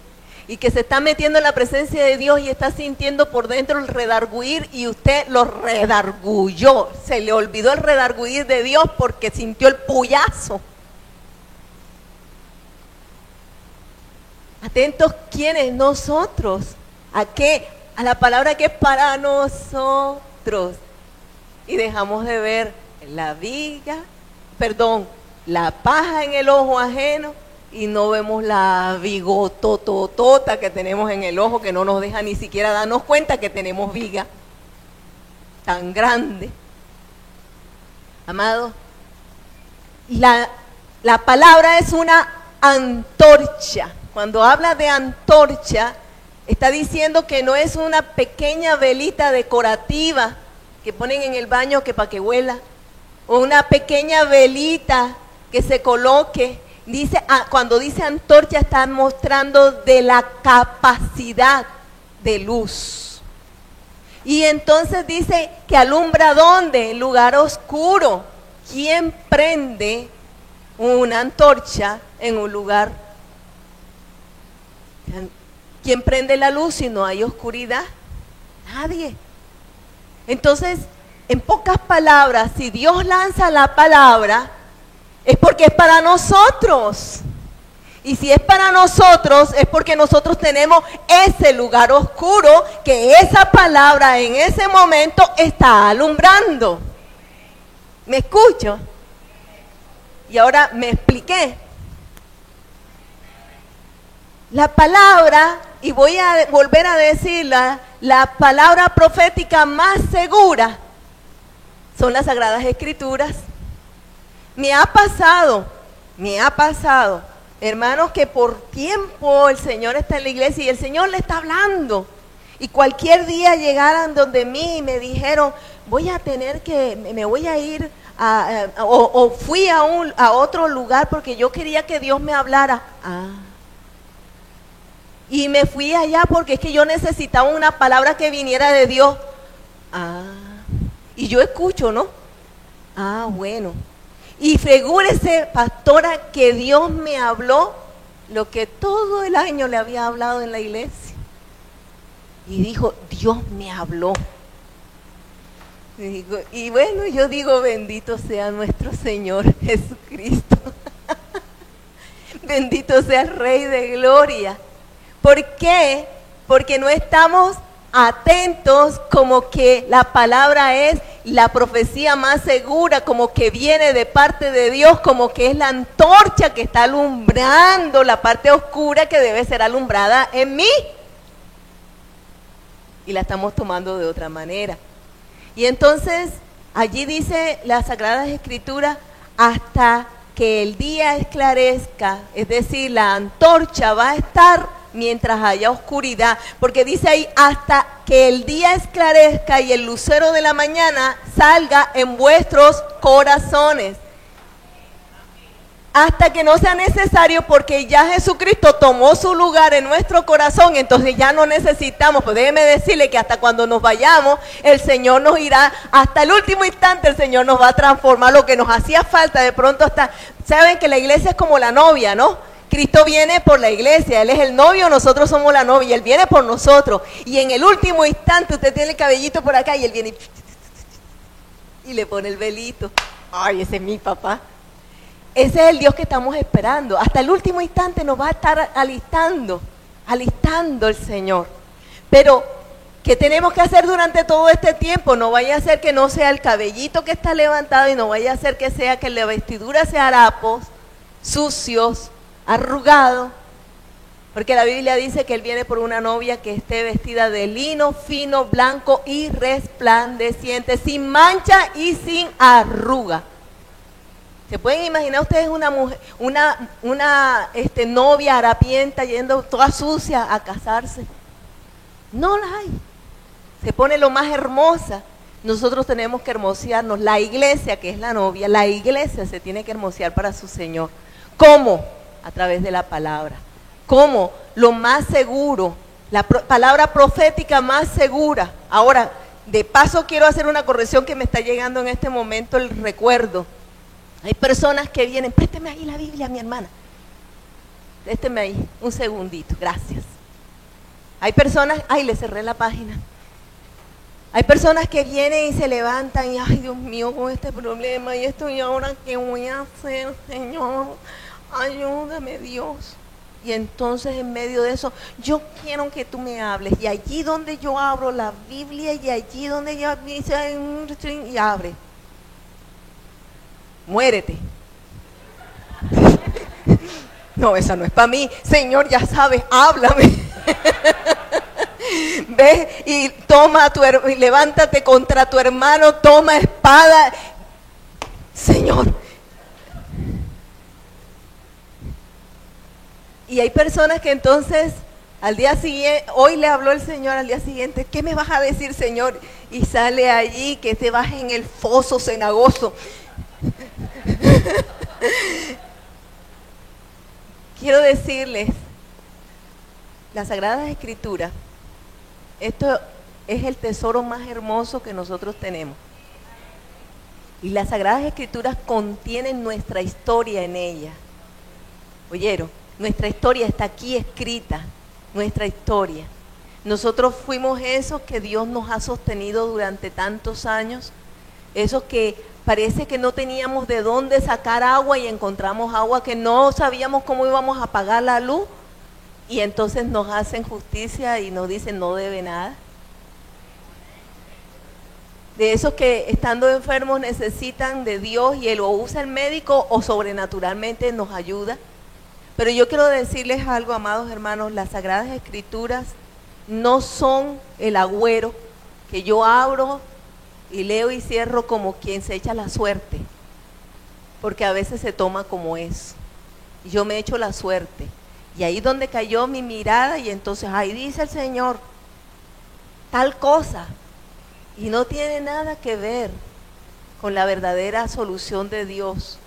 y que se está metiendo en la presencia de Dios y está sintiendo por dentro el redarguir, y usted lo redargulló, se le olvidó el redarguir de Dios porque sintió el puyazo. Atentos, ¿quiénes? Nosotros. ¿A qué? A la palabra que es para nosotros. Y dejamos de ver la paja en el ojo ajeno, y no vemos la vigotototota que tenemos en el ojo, que no nos deja ni siquiera darnos cuenta que tenemos viga tan grande. Amado, la palabra es una antorcha. Cuando habla de antorcha, está diciendo que no es una pequeña velita decorativa que ponen en el baño que para que huela, o una pequeña velita que se coloque. Dice, cuando dice antorcha está mostrando de la capacidad de luz. Y entonces dice que alumbra ¿dónde? En lugar oscuro. ¿Quién prende una antorcha en un lugar? ¿Quién prende la luz si no hay oscuridad? Nadie. Entonces, en pocas palabras, si Dios lanza la palabra, es porque es para nosotros. Y si es para nosotros, es porque nosotros tenemos ese lugar oscuro que esa palabra en ese momento está alumbrando. ¿Me escucho? Y ahora me expliqué. La palabra, y voy a volver a decirla, la palabra profética más segura son las Sagradas Escrituras. Me ha pasado, hermanos, que por tiempo el Señor está en la iglesia y el Señor le está hablando. Y cualquier día llegaran donde mí y me dijeron, voy a tener que, me voy a ir, o fui a otro lugar porque yo quería que Dios me hablara. Y me fui allá porque es que yo necesitaba una palabra que viniera de Dios. Y yo escucho, ¿no? Bueno. Y figúrese, pastora, que Dios me habló lo que todo el año le había hablado en la iglesia. Y dijo, Dios me habló. Y bueno, yo digo, bendito sea nuestro Señor Jesucristo. Bendito sea el Rey de Gloria. ¿Por qué? Porque no estamos atentos, como que la palabra es la profecía más segura, como que viene de parte de Dios, como que es la antorcha que está alumbrando la parte oscura que debe ser alumbrada en mí. Y la estamos tomando de otra manera. Y entonces allí dice las Sagradas Escrituras, hasta que el día esclarezca, es decir, la antorcha va a estar mientras haya oscuridad, porque dice ahí, hasta que el día esclarezca y el lucero de la mañana salga en vuestros corazones. hasta que no sea necesario, porque ya Jesucristo tomó su lugar en nuestro corazón, entonces ya no necesitamos. Pues déjeme decirle que hasta cuando nos vayamos, el Señor nos irá, hasta el último instante el Señor nos va a transformar lo que nos hacía falta. De pronto hasta, saben que la iglesia es como la novia, ¿no? Cristo viene por la iglesia, Él es el novio, nosotros somos la novia, Él viene por nosotros. Y en el último instante usted tiene el cabellito por acá y Él viene y le pone el velito. Ay, ese es mi papá. Ese es el Dios que estamos esperando. Hasta el último instante nos va a estar alistando el Señor. Pero, ¿qué tenemos que hacer durante todo este tiempo? No vaya a ser que no sea el cabellito que está levantado, y no vaya a ser que sea que la vestidura sea harapos, sucios, arrugados. Porque la Biblia dice que Él viene por una novia que esté vestida de lino fino, blanco y resplandeciente, sin mancha y sin arruga. ¿Se pueden imaginar ustedes una mujer, una novia harapienta yendo toda sucia a casarse? No la hay. Se pone lo más hermosa. Nosotros tenemos que hermosearnos. La iglesia, que es la novia, la iglesia se tiene que hermosear para su Señor. ¿Cómo? A través de la palabra. ¿Cómo? Lo más seguro. La palabra profética más segura. Ahora, de paso quiero hacer una corrección que me está llegando en este momento el recuerdo. Hay personas que vienen, présteme ahí la Biblia, mi hermana. Présteme ahí, un segundito, gracias. Hay personas, ay, le cerré la página. Hay personas que vienen y se levantan y, ay, Dios mío, con este problema y esto, y ahora, ¿qué voy a hacer, Señor? Ayúdame, Dios. Y entonces, en medio de eso, yo quiero que tú me hables. Y allí donde yo abro la Biblia, y allí donde yo dice, y abre. Muérete. No, esa no es para mí. Señor, ya sabes, háblame. Ve y toma y levántate contra tu hermano, toma espada. Señor. Y hay personas que entonces al día siguiente, hoy le habló el Señor, al día siguiente, ¿qué me vas a decir, Señor? Y sale allí que te vas en el foso cenagoso. Quiero decirles, las Sagradas Escrituras, esto es el tesoro más hermoso que nosotros tenemos. Y las Sagradas Escrituras contienen nuestra historia en ellas. ¿Oyeron? Nuestra historia está aquí escrita, nuestra historia. Nosotros fuimos esos que Dios nos ha sostenido durante tantos años, esos que parece que no teníamos de dónde sacar agua y encontramos agua, que no sabíamos cómo íbamos a pagar la luz, y entonces nos hacen justicia y nos dicen no debe nada. De esos que estando enfermos necesitan de Dios y Él o usa el médico o sobrenaturalmente nos ayuda. Pero yo quiero decirles algo, amados hermanos, las Sagradas Escrituras no son el agüero que yo abro y leo y cierro como quien se echa la suerte, porque a veces se toma como eso. Y yo me echo la suerte. Y ahí donde cayó mi mirada, y entonces ahí dice el Señor, tal cosa. Y no tiene nada que ver con la verdadera solución de Dios.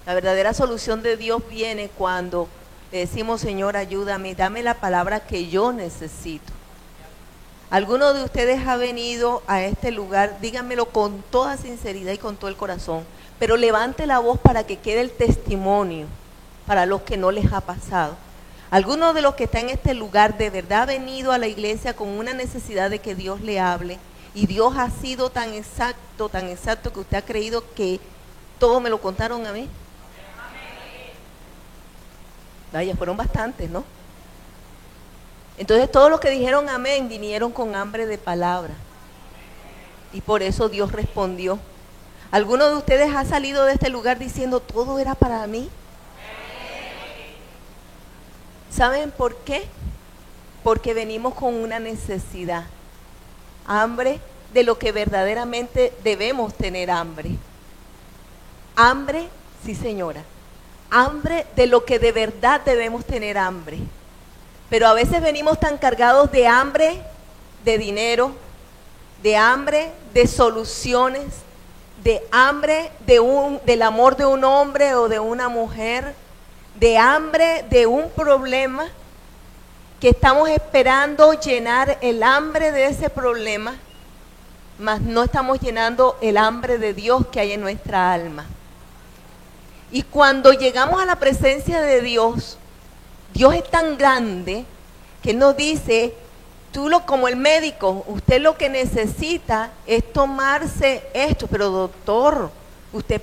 La verdadera solución de Dios viene cuando le decimos, Señor, ayúdame, dame la palabra que yo necesito. ¿Alguno de ustedes ha venido a este lugar? Díganmelo con toda sinceridad y con todo el corazón, pero levante la voz para que quede el testimonio para los que no les ha pasado. ¿Alguno de los que está en este lugar de verdad ha venido a la iglesia con una necesidad de que Dios le hable? Y Dios ha sido tan exacto que usted ha creído que todo me lo contaron a mí. Vaya, fueron bastantes, ¿no? Entonces todos los que dijeron amén vinieron con hambre de palabra. Y por eso Dios respondió. ¿Alguno de ustedes ha salido de este lugar diciendo todo era para mí? ¿Saben por qué? Porque venimos con una necesidad. Hambre de lo que verdaderamente debemos tener hambre. Hambre, sí señora. Hambre de lo que de verdad debemos tener hambre. Pero a veces venimos tan cargados de hambre, de dinero, de hambre, de soluciones, de hambre del amor de un hombre o de una mujer, de hambre de un problema, que estamos esperando llenar el hambre de ese problema, mas no estamos llenando el hambre de Dios que hay en nuestra alma. Y cuando llegamos a la presencia de Dios, Dios es tan grande que nos dice, como el médico, usted lo que necesita es tomarse esto, pero doctor, usted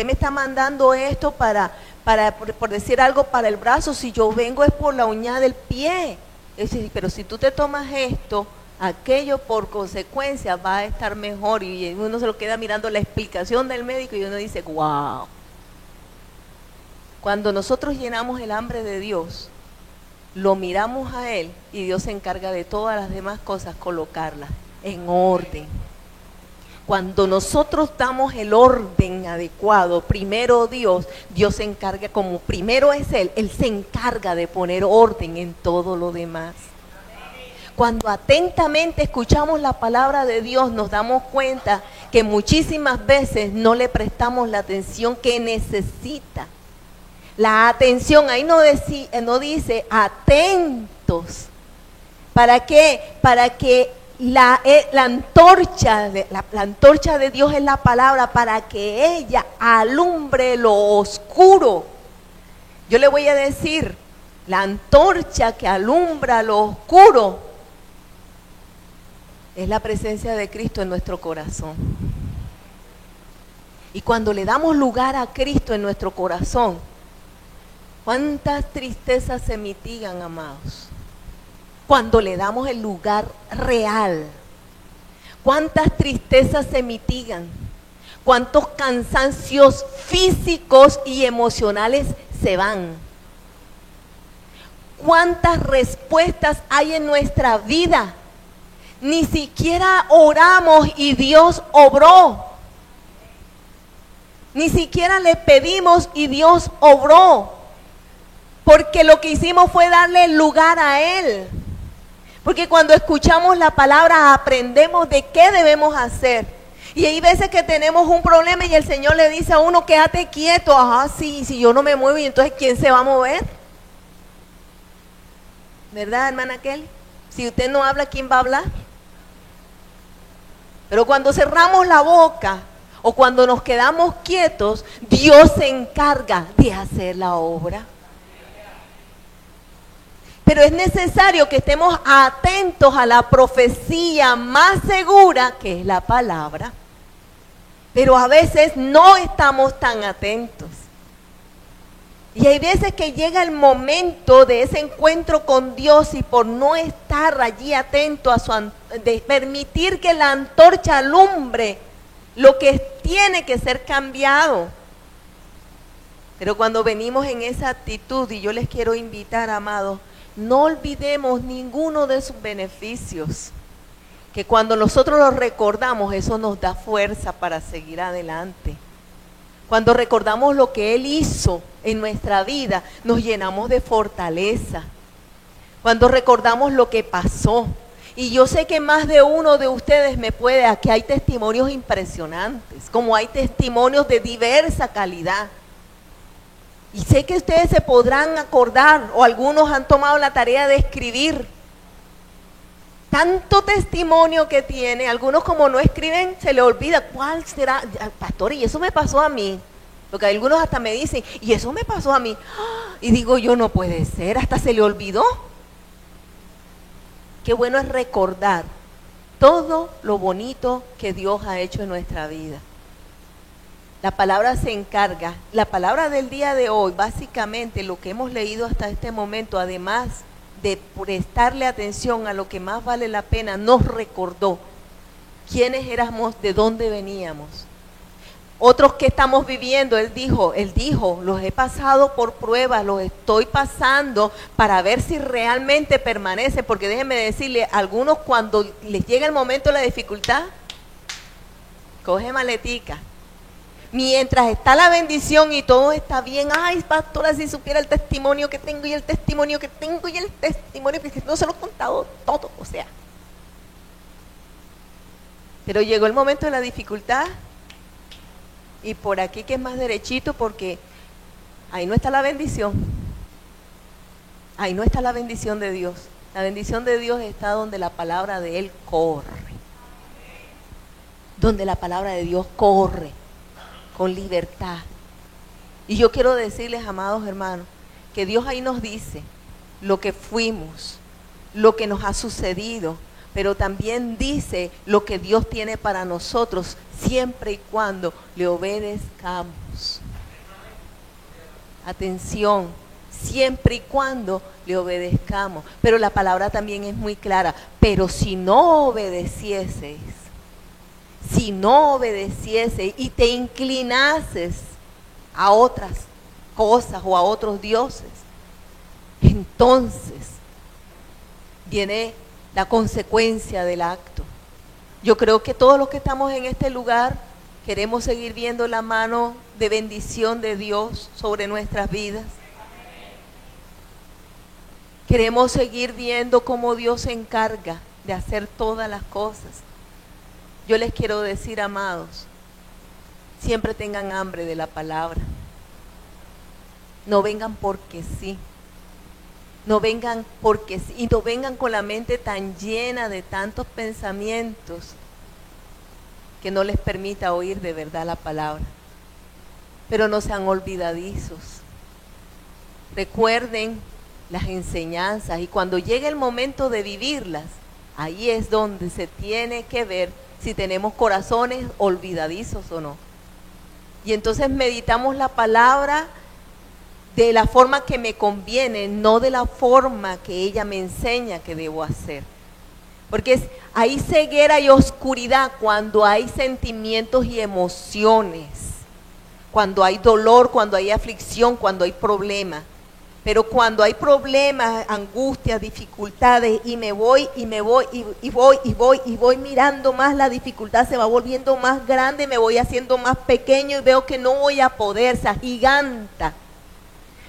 me está mandando esto por decir algo, para el brazo, si yo vengo es por la uña del pie. Es decir, pero si tú te tomas esto, aquello por consecuencia va a estar mejor. Y uno se lo queda mirando la explicación del médico y uno dice, wow. Cuando nosotros llenamos el hambre de Dios, lo miramos a Él y Dios se encarga de todas las demás cosas, colocarlas en orden. Cuando nosotros damos el orden adecuado, primero Dios se encarga, como primero es Él se encarga de poner orden en todo lo demás. Cuando atentamente escuchamos la palabra de Dios, nos damos cuenta que muchísimas veces no le prestamos la atención que necesita. La atención, ahí no dice atentos. ¿Para qué? Para que la antorcha de Dios es la palabra, para que ella alumbre lo oscuro. Yo le voy a decir, la antorcha que alumbra lo oscuro es la presencia de Cristo en nuestro corazón. Y cuando le damos lugar a Cristo en nuestro corazón, ¿cuántas tristezas se mitigan, amados? Cuando le damos el lugar real. ¿Cuántas tristezas se mitigan? ¿Cuántos cansancios físicos y emocionales se van? ¿Cuántas respuestas hay en nuestra vida? Ni siquiera oramos y Dios obró. Ni siquiera le pedimos y Dios obró. Porque lo que hicimos fue darle lugar a Él. Porque cuando escuchamos la palabra aprendemos de qué debemos hacer. Y hay veces que tenemos un problema y el Señor le dice a uno, quédate quieto. Ajá, sí, si yo no me muevo, ¿y entonces quién se va a mover? ¿Verdad, hermana Kelly? Si usted no habla, ¿quién va a hablar? Pero cuando cerramos la boca o cuando nos quedamos quietos, Dios se encarga de hacer la obra. Pero es necesario que estemos atentos a la profecía más segura, que es la palabra. Pero a veces no estamos tan atentos. Y hay veces que llega el momento de ese encuentro con Dios y por no estar allí atento de permitir que la antorcha alumbre lo que tiene que ser cambiado. Pero cuando venimos en esa actitud, y yo les quiero invitar, amados, no olvidemos ninguno de sus beneficios, que cuando nosotros los recordamos, eso nos da fuerza para seguir adelante. Cuando recordamos lo que Él hizo en nuestra vida, nos llenamos de fortaleza. Cuando recordamos lo que pasó, y yo sé que más de uno de ustedes aquí hay testimonios impresionantes, como hay testimonios de diversa calidad. Y sé que ustedes se podrán acordar, o algunos han tomado la tarea de escribir tanto testimonio que tiene. Algunos, como no escriben, se les olvida cuál será. Pastor, y eso me pasó a mí. Porque algunos hasta me dicen, y eso me pasó a mí. Y digo yo, no puede ser, hasta se le olvidó. Qué bueno es recordar todo lo bonito que Dios ha hecho en nuestra vida. La palabra se encarga, la palabra del día de hoy, básicamente lo que hemos leído hasta este momento, además de prestarle atención a lo que más vale la pena, nos recordó quiénes éramos, de dónde veníamos. Otros que estamos viviendo, Él dijo, los he pasado por pruebas, los estoy pasando para ver si realmente permanecen, porque déjenme decirle, algunos cuando les llega el momento de la dificultad, coge maletica. Mientras está la bendición y todo está bien, ay, pastora, si supiera el testimonio que tengo y el testimonio que tengo y el testimonio que no se lo he contado todo, o sea. Pero llegó el momento de la dificultad y por aquí que es más derechito, porque ahí no está la bendición. Ahí no está la bendición de Dios. La bendición de Dios está donde la palabra de Él corre. Donde la palabra de Dios corre con libertad. Y yo quiero decirles, amados hermanos, que Dios ahí nos dice lo que fuimos, lo que nos ha sucedido, pero también dice lo que Dios tiene para nosotros siempre y cuando le obedezcamos. Atención, siempre y cuando le obedezcamos. Pero la palabra también es muy clara. Pero si no obedecieses y te inclinases a otras cosas o a otros dioses, entonces viene la consecuencia del acto. Yo creo que todos los que estamos en este lugar queremos seguir viendo la mano de bendición de Dios sobre nuestras vidas. Queremos seguir viendo cómo Dios se encarga de hacer todas las cosas. Yo les quiero decir, amados, siempre tengan hambre de la palabra. No vengan porque sí. No vengan porque sí. Y no vengan con la mente tan llena de tantos pensamientos que no les permita oír de verdad la palabra. Pero no sean olvidadizos. Recuerden las enseñanzas y cuando llegue el momento de vivirlas, ahí es donde se tiene que ver si tenemos corazones olvidadizos o no. Y entonces meditamos la palabra de la forma que me conviene, no de la forma que ella me enseña que debo hacer. Porque hay ceguera y oscuridad cuando hay sentimientos y emociones, cuando hay dolor, cuando hay aflicción, cuando hay problemas. Pero cuando hay problemas, angustias, dificultades, y voy mirando más, la dificultad se va volviendo más grande, me voy haciendo más pequeño y veo que no voy a poder, se agiganta.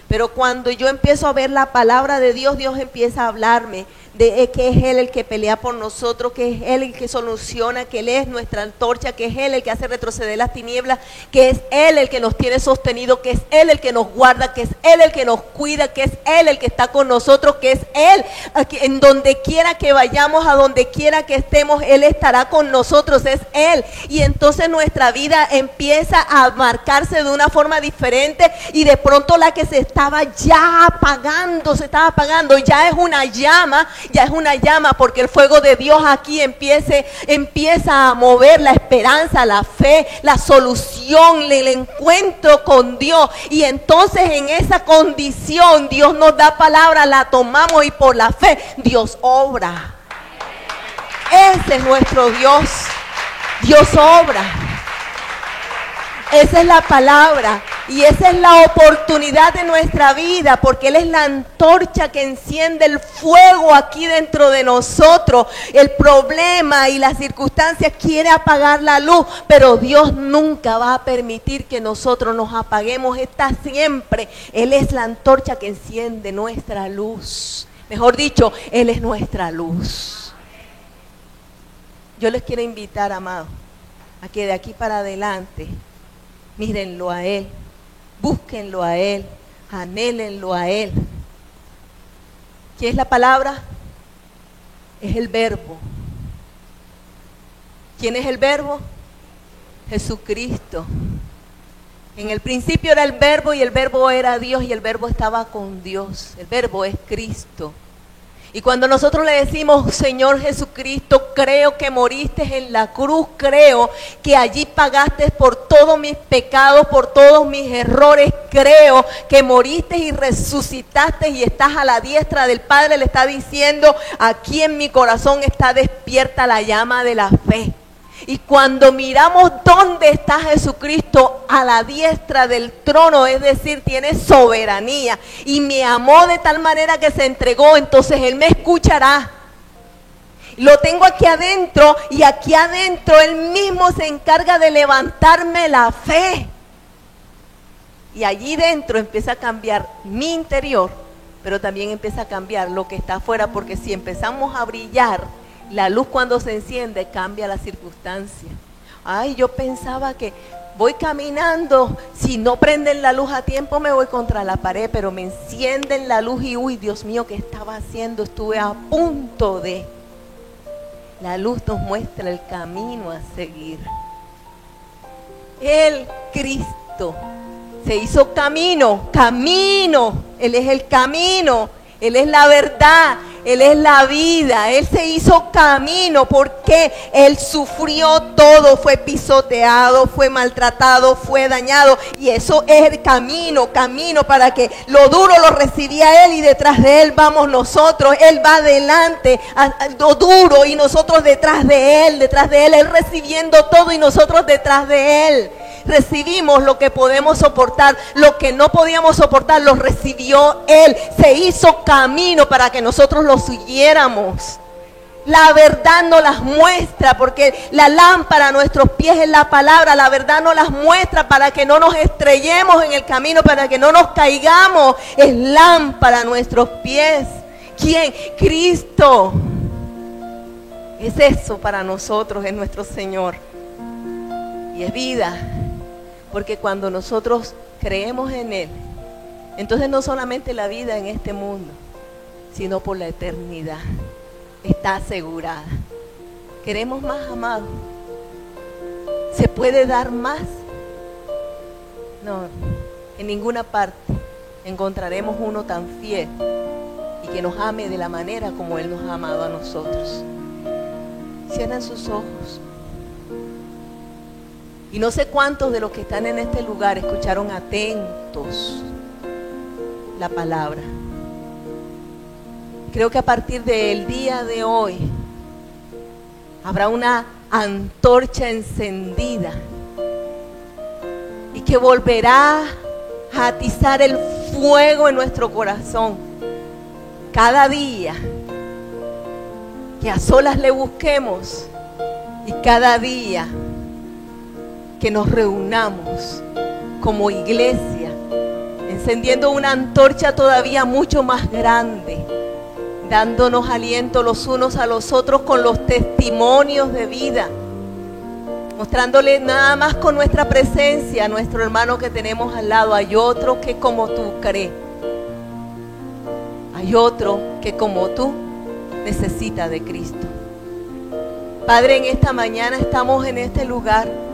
Pero cuando yo empiezo a ver la palabra de Dios, Dios empieza a hablarme de que es Él el que pelea por nosotros, que es Él el que soluciona, que Él es nuestra antorcha, que es Él el que hace retroceder las tinieblas, que es Él el que nos tiene sostenido, que es Él el que nos guarda, que es Él el que nos cuida, que es Él el que está con nosotros, que es Él en donde quiera que vayamos, a donde quiera que estemos, Él estará con nosotros, es Él. Y entonces nuestra vida empieza a marcarse de una forma diferente y de pronto la que se estaba apagando, ya es una llama, porque el fuego de Dios aquí empieza a mover la esperanza, la fe, la solución, el encuentro con Dios. Y entonces en esa condición Dios nos da palabra, la tomamos y por la fe Dios obra. Ese es nuestro Dios. Dios obra. Esa es la palabra y esa es la oportunidad de nuestra vida, porque Él es la antorcha que enciende el fuego aquí dentro de nosotros. El problema y las circunstancias quiere apagar la luz, pero Dios nunca va a permitir que nosotros nos apaguemos. Está siempre. Él es la antorcha que enciende nuestra luz. Mejor dicho, Él es nuestra luz. Yo les quiero invitar, amados, a que de aquí para adelante mírenlo a Él, búsquenlo a Él, anhélenlo a Él. ¿Qué es la palabra? Es el verbo. ¿Quién es el verbo? Jesucristo. En el principio era el verbo y el verbo era Dios y el verbo estaba con Dios. El verbo es Cristo. Y cuando nosotros le decimos, Señor Jesucristo, creo que moriste en la cruz, creo que allí pagaste por todos mis pecados, por todos mis errores, creo que moriste y resucitaste y estás a la diestra del Padre, le está diciendo, aquí en mi corazón está despierta la llama de la fe. Y cuando miramos dónde está Jesucristo, a la diestra del trono, es decir, tiene soberanía y me amó de tal manera que se entregó, entonces Él me escuchará. Lo tengo aquí adentro y aquí adentro Él mismo se encarga de levantarme la fe. Y allí dentro empieza a cambiar mi interior, pero también empieza a cambiar lo que está afuera, porque si empezamos a brillar, la luz cuando se enciende cambia la circunstancia. Ay, yo pensaba que Voy caminando, si no prenden la luz a tiempo me voy contra la pared, pero me encienden la luz y uy, Dios mío, ¿qué estaba haciendo? Estuve a punto de... La luz nos muestra el camino a seguir. El Cristo se hizo camino. Él es el camino, Él es la verdad, Él es la vida. Él se hizo camino porque Él sufrió todo, fue pisoteado, fue maltratado, fue dañado. Y eso es el camino para que lo duro lo recibía Él y detrás de Él vamos nosotros. Él va adelante a lo duro y nosotros detrás de Él, Él recibiendo todo y nosotros detrás de Él. Recibimos lo que podemos soportar, lo que no podíamos soportar lo recibió Él. Se hizo camino para que nosotros lo siguiéramos. La verdad nos las muestra, porque la lámpara a nuestros pies es la palabra. La verdad nos las muestra para que no nos estrellemos en el camino, para que no nos caigamos. Es lámpara a nuestros pies. ¿Quién? Cristo. Es eso para nosotros, es nuestro Señor. Y es vida. Porque cuando nosotros creemos en Él, entonces no solamente la vida en este mundo, sino por la eternidad está asegurada. ¿Queremos más, amados? ¿Se puede dar más? No, en ninguna parte encontraremos uno tan fiel y que nos ame de la manera como Él nos ha amado a nosotros. Cierran sus ojos. Y no sé cuántos de los que están en este lugar escucharon atentos la palabra. Creo que a partir del día de hoy habrá una antorcha encendida y que volverá a atizar el fuego en nuestro corazón cada día, que a solas le busquemos y cada día que nos reunamos como iglesia, encendiendo una antorcha todavía mucho más grande, dándonos aliento los unos a los otros con los testimonios de vida, mostrándole nada más con nuestra presencia a nuestro hermano que tenemos al lado. Hay otro que como tú cree, hay otro que como tú necesita de Cristo. Padre, en esta mañana estamos en este lugar.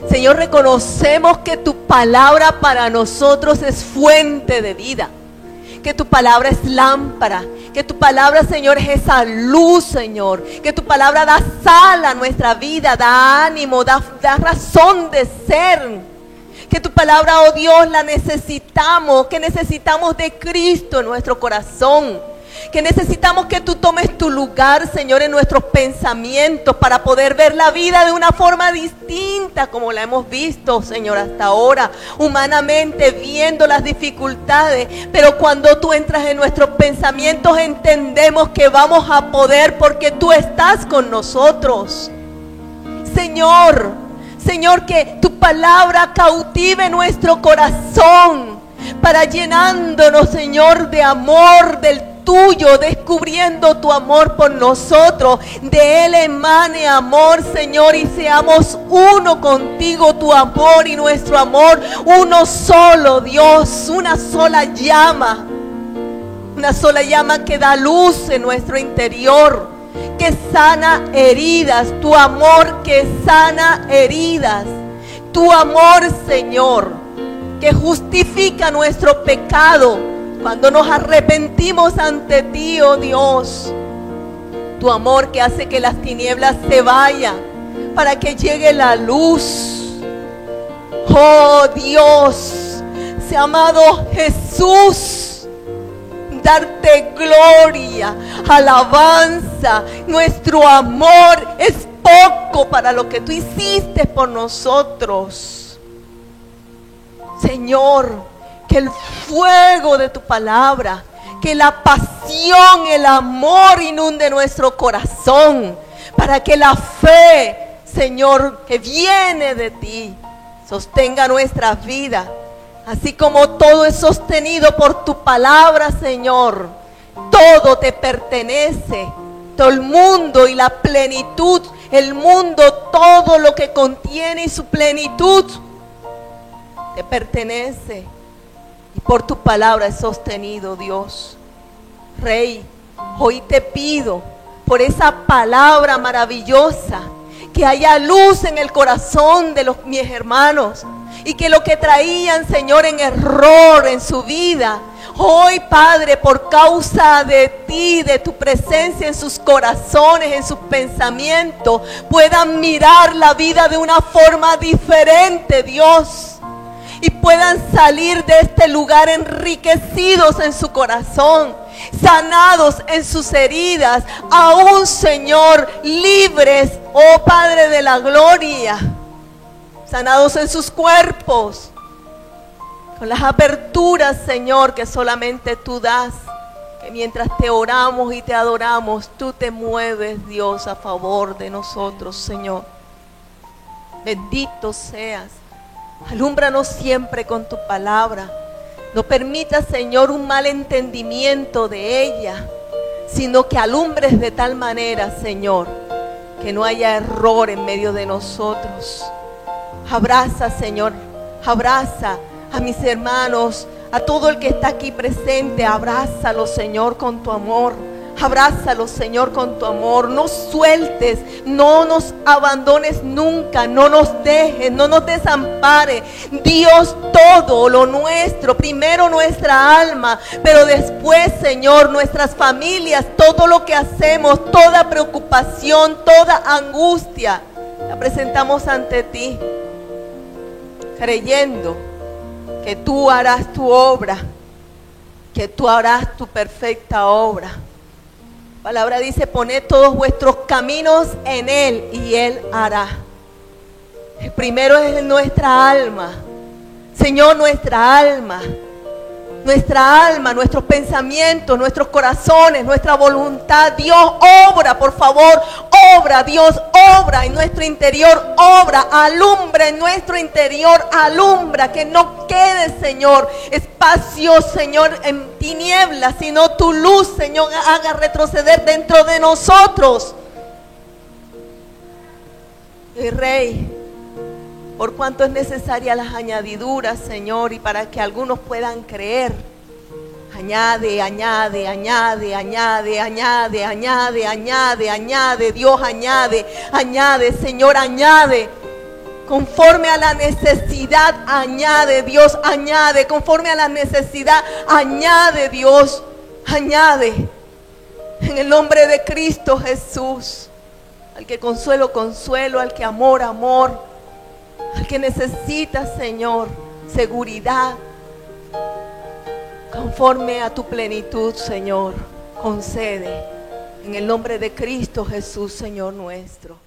Señor, reconocemos que tu palabra para nosotros es fuente de vida, que tu palabra es lámpara, que tu palabra, Señor, es esa luz, Señor, que tu palabra da sal a nuestra vida, da ánimo, da razón de ser, que tu palabra, oh Dios, la necesitamos, que necesitamos de Cristo en nuestro corazón, que necesitamos que tú tomes tu lugar, Señor, en nuestros pensamientos para poder ver la vida de una forma distinta como la hemos visto, Señor, hasta ahora, humanamente viendo las dificultades, pero cuando tú entras en nuestros pensamientos entendemos que vamos a poder porque tú estás con nosotros. Señor, que tu palabra cautive nuestro corazón para llenándonos, Señor, de amor del tuyo, descubriendo tu amor por nosotros. De Él emane amor, Señor, y seamos uno contigo, tu amor y nuestro amor, uno solo, Dios, una sola llama que da luz en nuestro interior, que sana heridas, tu amor que sana heridas, tu amor, Señor, que justifica nuestro pecado cuando nos arrepentimos ante ti, oh Dios. Tu amor que hace que las tinieblas se vayan para que llegue la luz. Oh Dios, sea amado Jesús, darte gloria, alabanza. Nuestro amor es poco para lo que tú hiciste por nosotros. Señor, que el fuego de tu palabra, que la pasión, el amor inunde nuestro corazón, para que la fe, Señor, que viene de ti, sostenga nuestra vida, así como todo es sostenido por tu palabra, Señor. Todo te pertenece, todo el mundo y la plenitud, el mundo, todo lo que contiene y su plenitud te pertenece y por tu palabra es sostenido, Dios. Rey, hoy te pido por esa palabra maravillosa, que haya luz en el corazón de mis hermanos y que lo que traían, Señor, en error en su vida, hoy, Padre, por causa de ti, de tu presencia en sus corazones, en sus pensamientos, puedan mirar la vida de una forma diferente, Dios, y puedan salir de este lugar enriquecidos en su corazón, sanados en sus heridas, aún, Señor, libres, oh Padre de la gloria, sanados en sus cuerpos, con las aperturas, Señor, que solamente tú das, que mientras te oramos y te adoramos, tú te mueves, Dios, a favor de nosotros, Señor. Bendito seas. Alúmbranos siempre con tu palabra. No permitas, Señor, un mal entendimiento de ella, sino que alumbres de tal manera, Señor, que no haya error en medio de nosotros. Abraza, Señor, abraza a mis hermanos, a todo el que está aquí presente. Abrázalo, Señor, con tu amor. Abrázalo, Señor, con tu amor. No sueltes, no nos abandones nunca, no nos dejes, no nos desampares. Dios, todo lo nuestro, primero nuestra alma, pero después, Señor, nuestras familias, todo lo que hacemos, toda preocupación, toda angustia, la presentamos ante ti, creyendo que tú harás tu obra, que tú harás tu perfecta obra. La palabra dice: poned todos vuestros caminos en Él y Él hará. El primero es nuestra alma. Señor, nuestra alma, nuestros pensamientos, nuestros corazones, nuestra voluntad. Dios, obra, por favor, obra, Dios, obra en nuestro interior, obra, alumbra en nuestro interior, alumbra, que no quede, Señor, espacio, Señor, en tinieblas, sino tu luz, Señor, haga retroceder dentro de nosotros. Y Rey, por cuanto es necesaria las añadiduras, Señor, y para que algunos puedan creer, añade, añade, añade, añade, añade, añade, añade, añade, Dios, añade, añade, Señor, añade, conforme a la necesidad, añade, Dios, añade, conforme a la necesidad, añade, Dios, añade, en el nombre de Cristo Jesús. Al que consuelo, consuelo, al que amor, amor, al que necesita, Señor, seguridad, conforme a tu plenitud, Señor, concede, en el nombre de Cristo Jesús, Señor nuestro.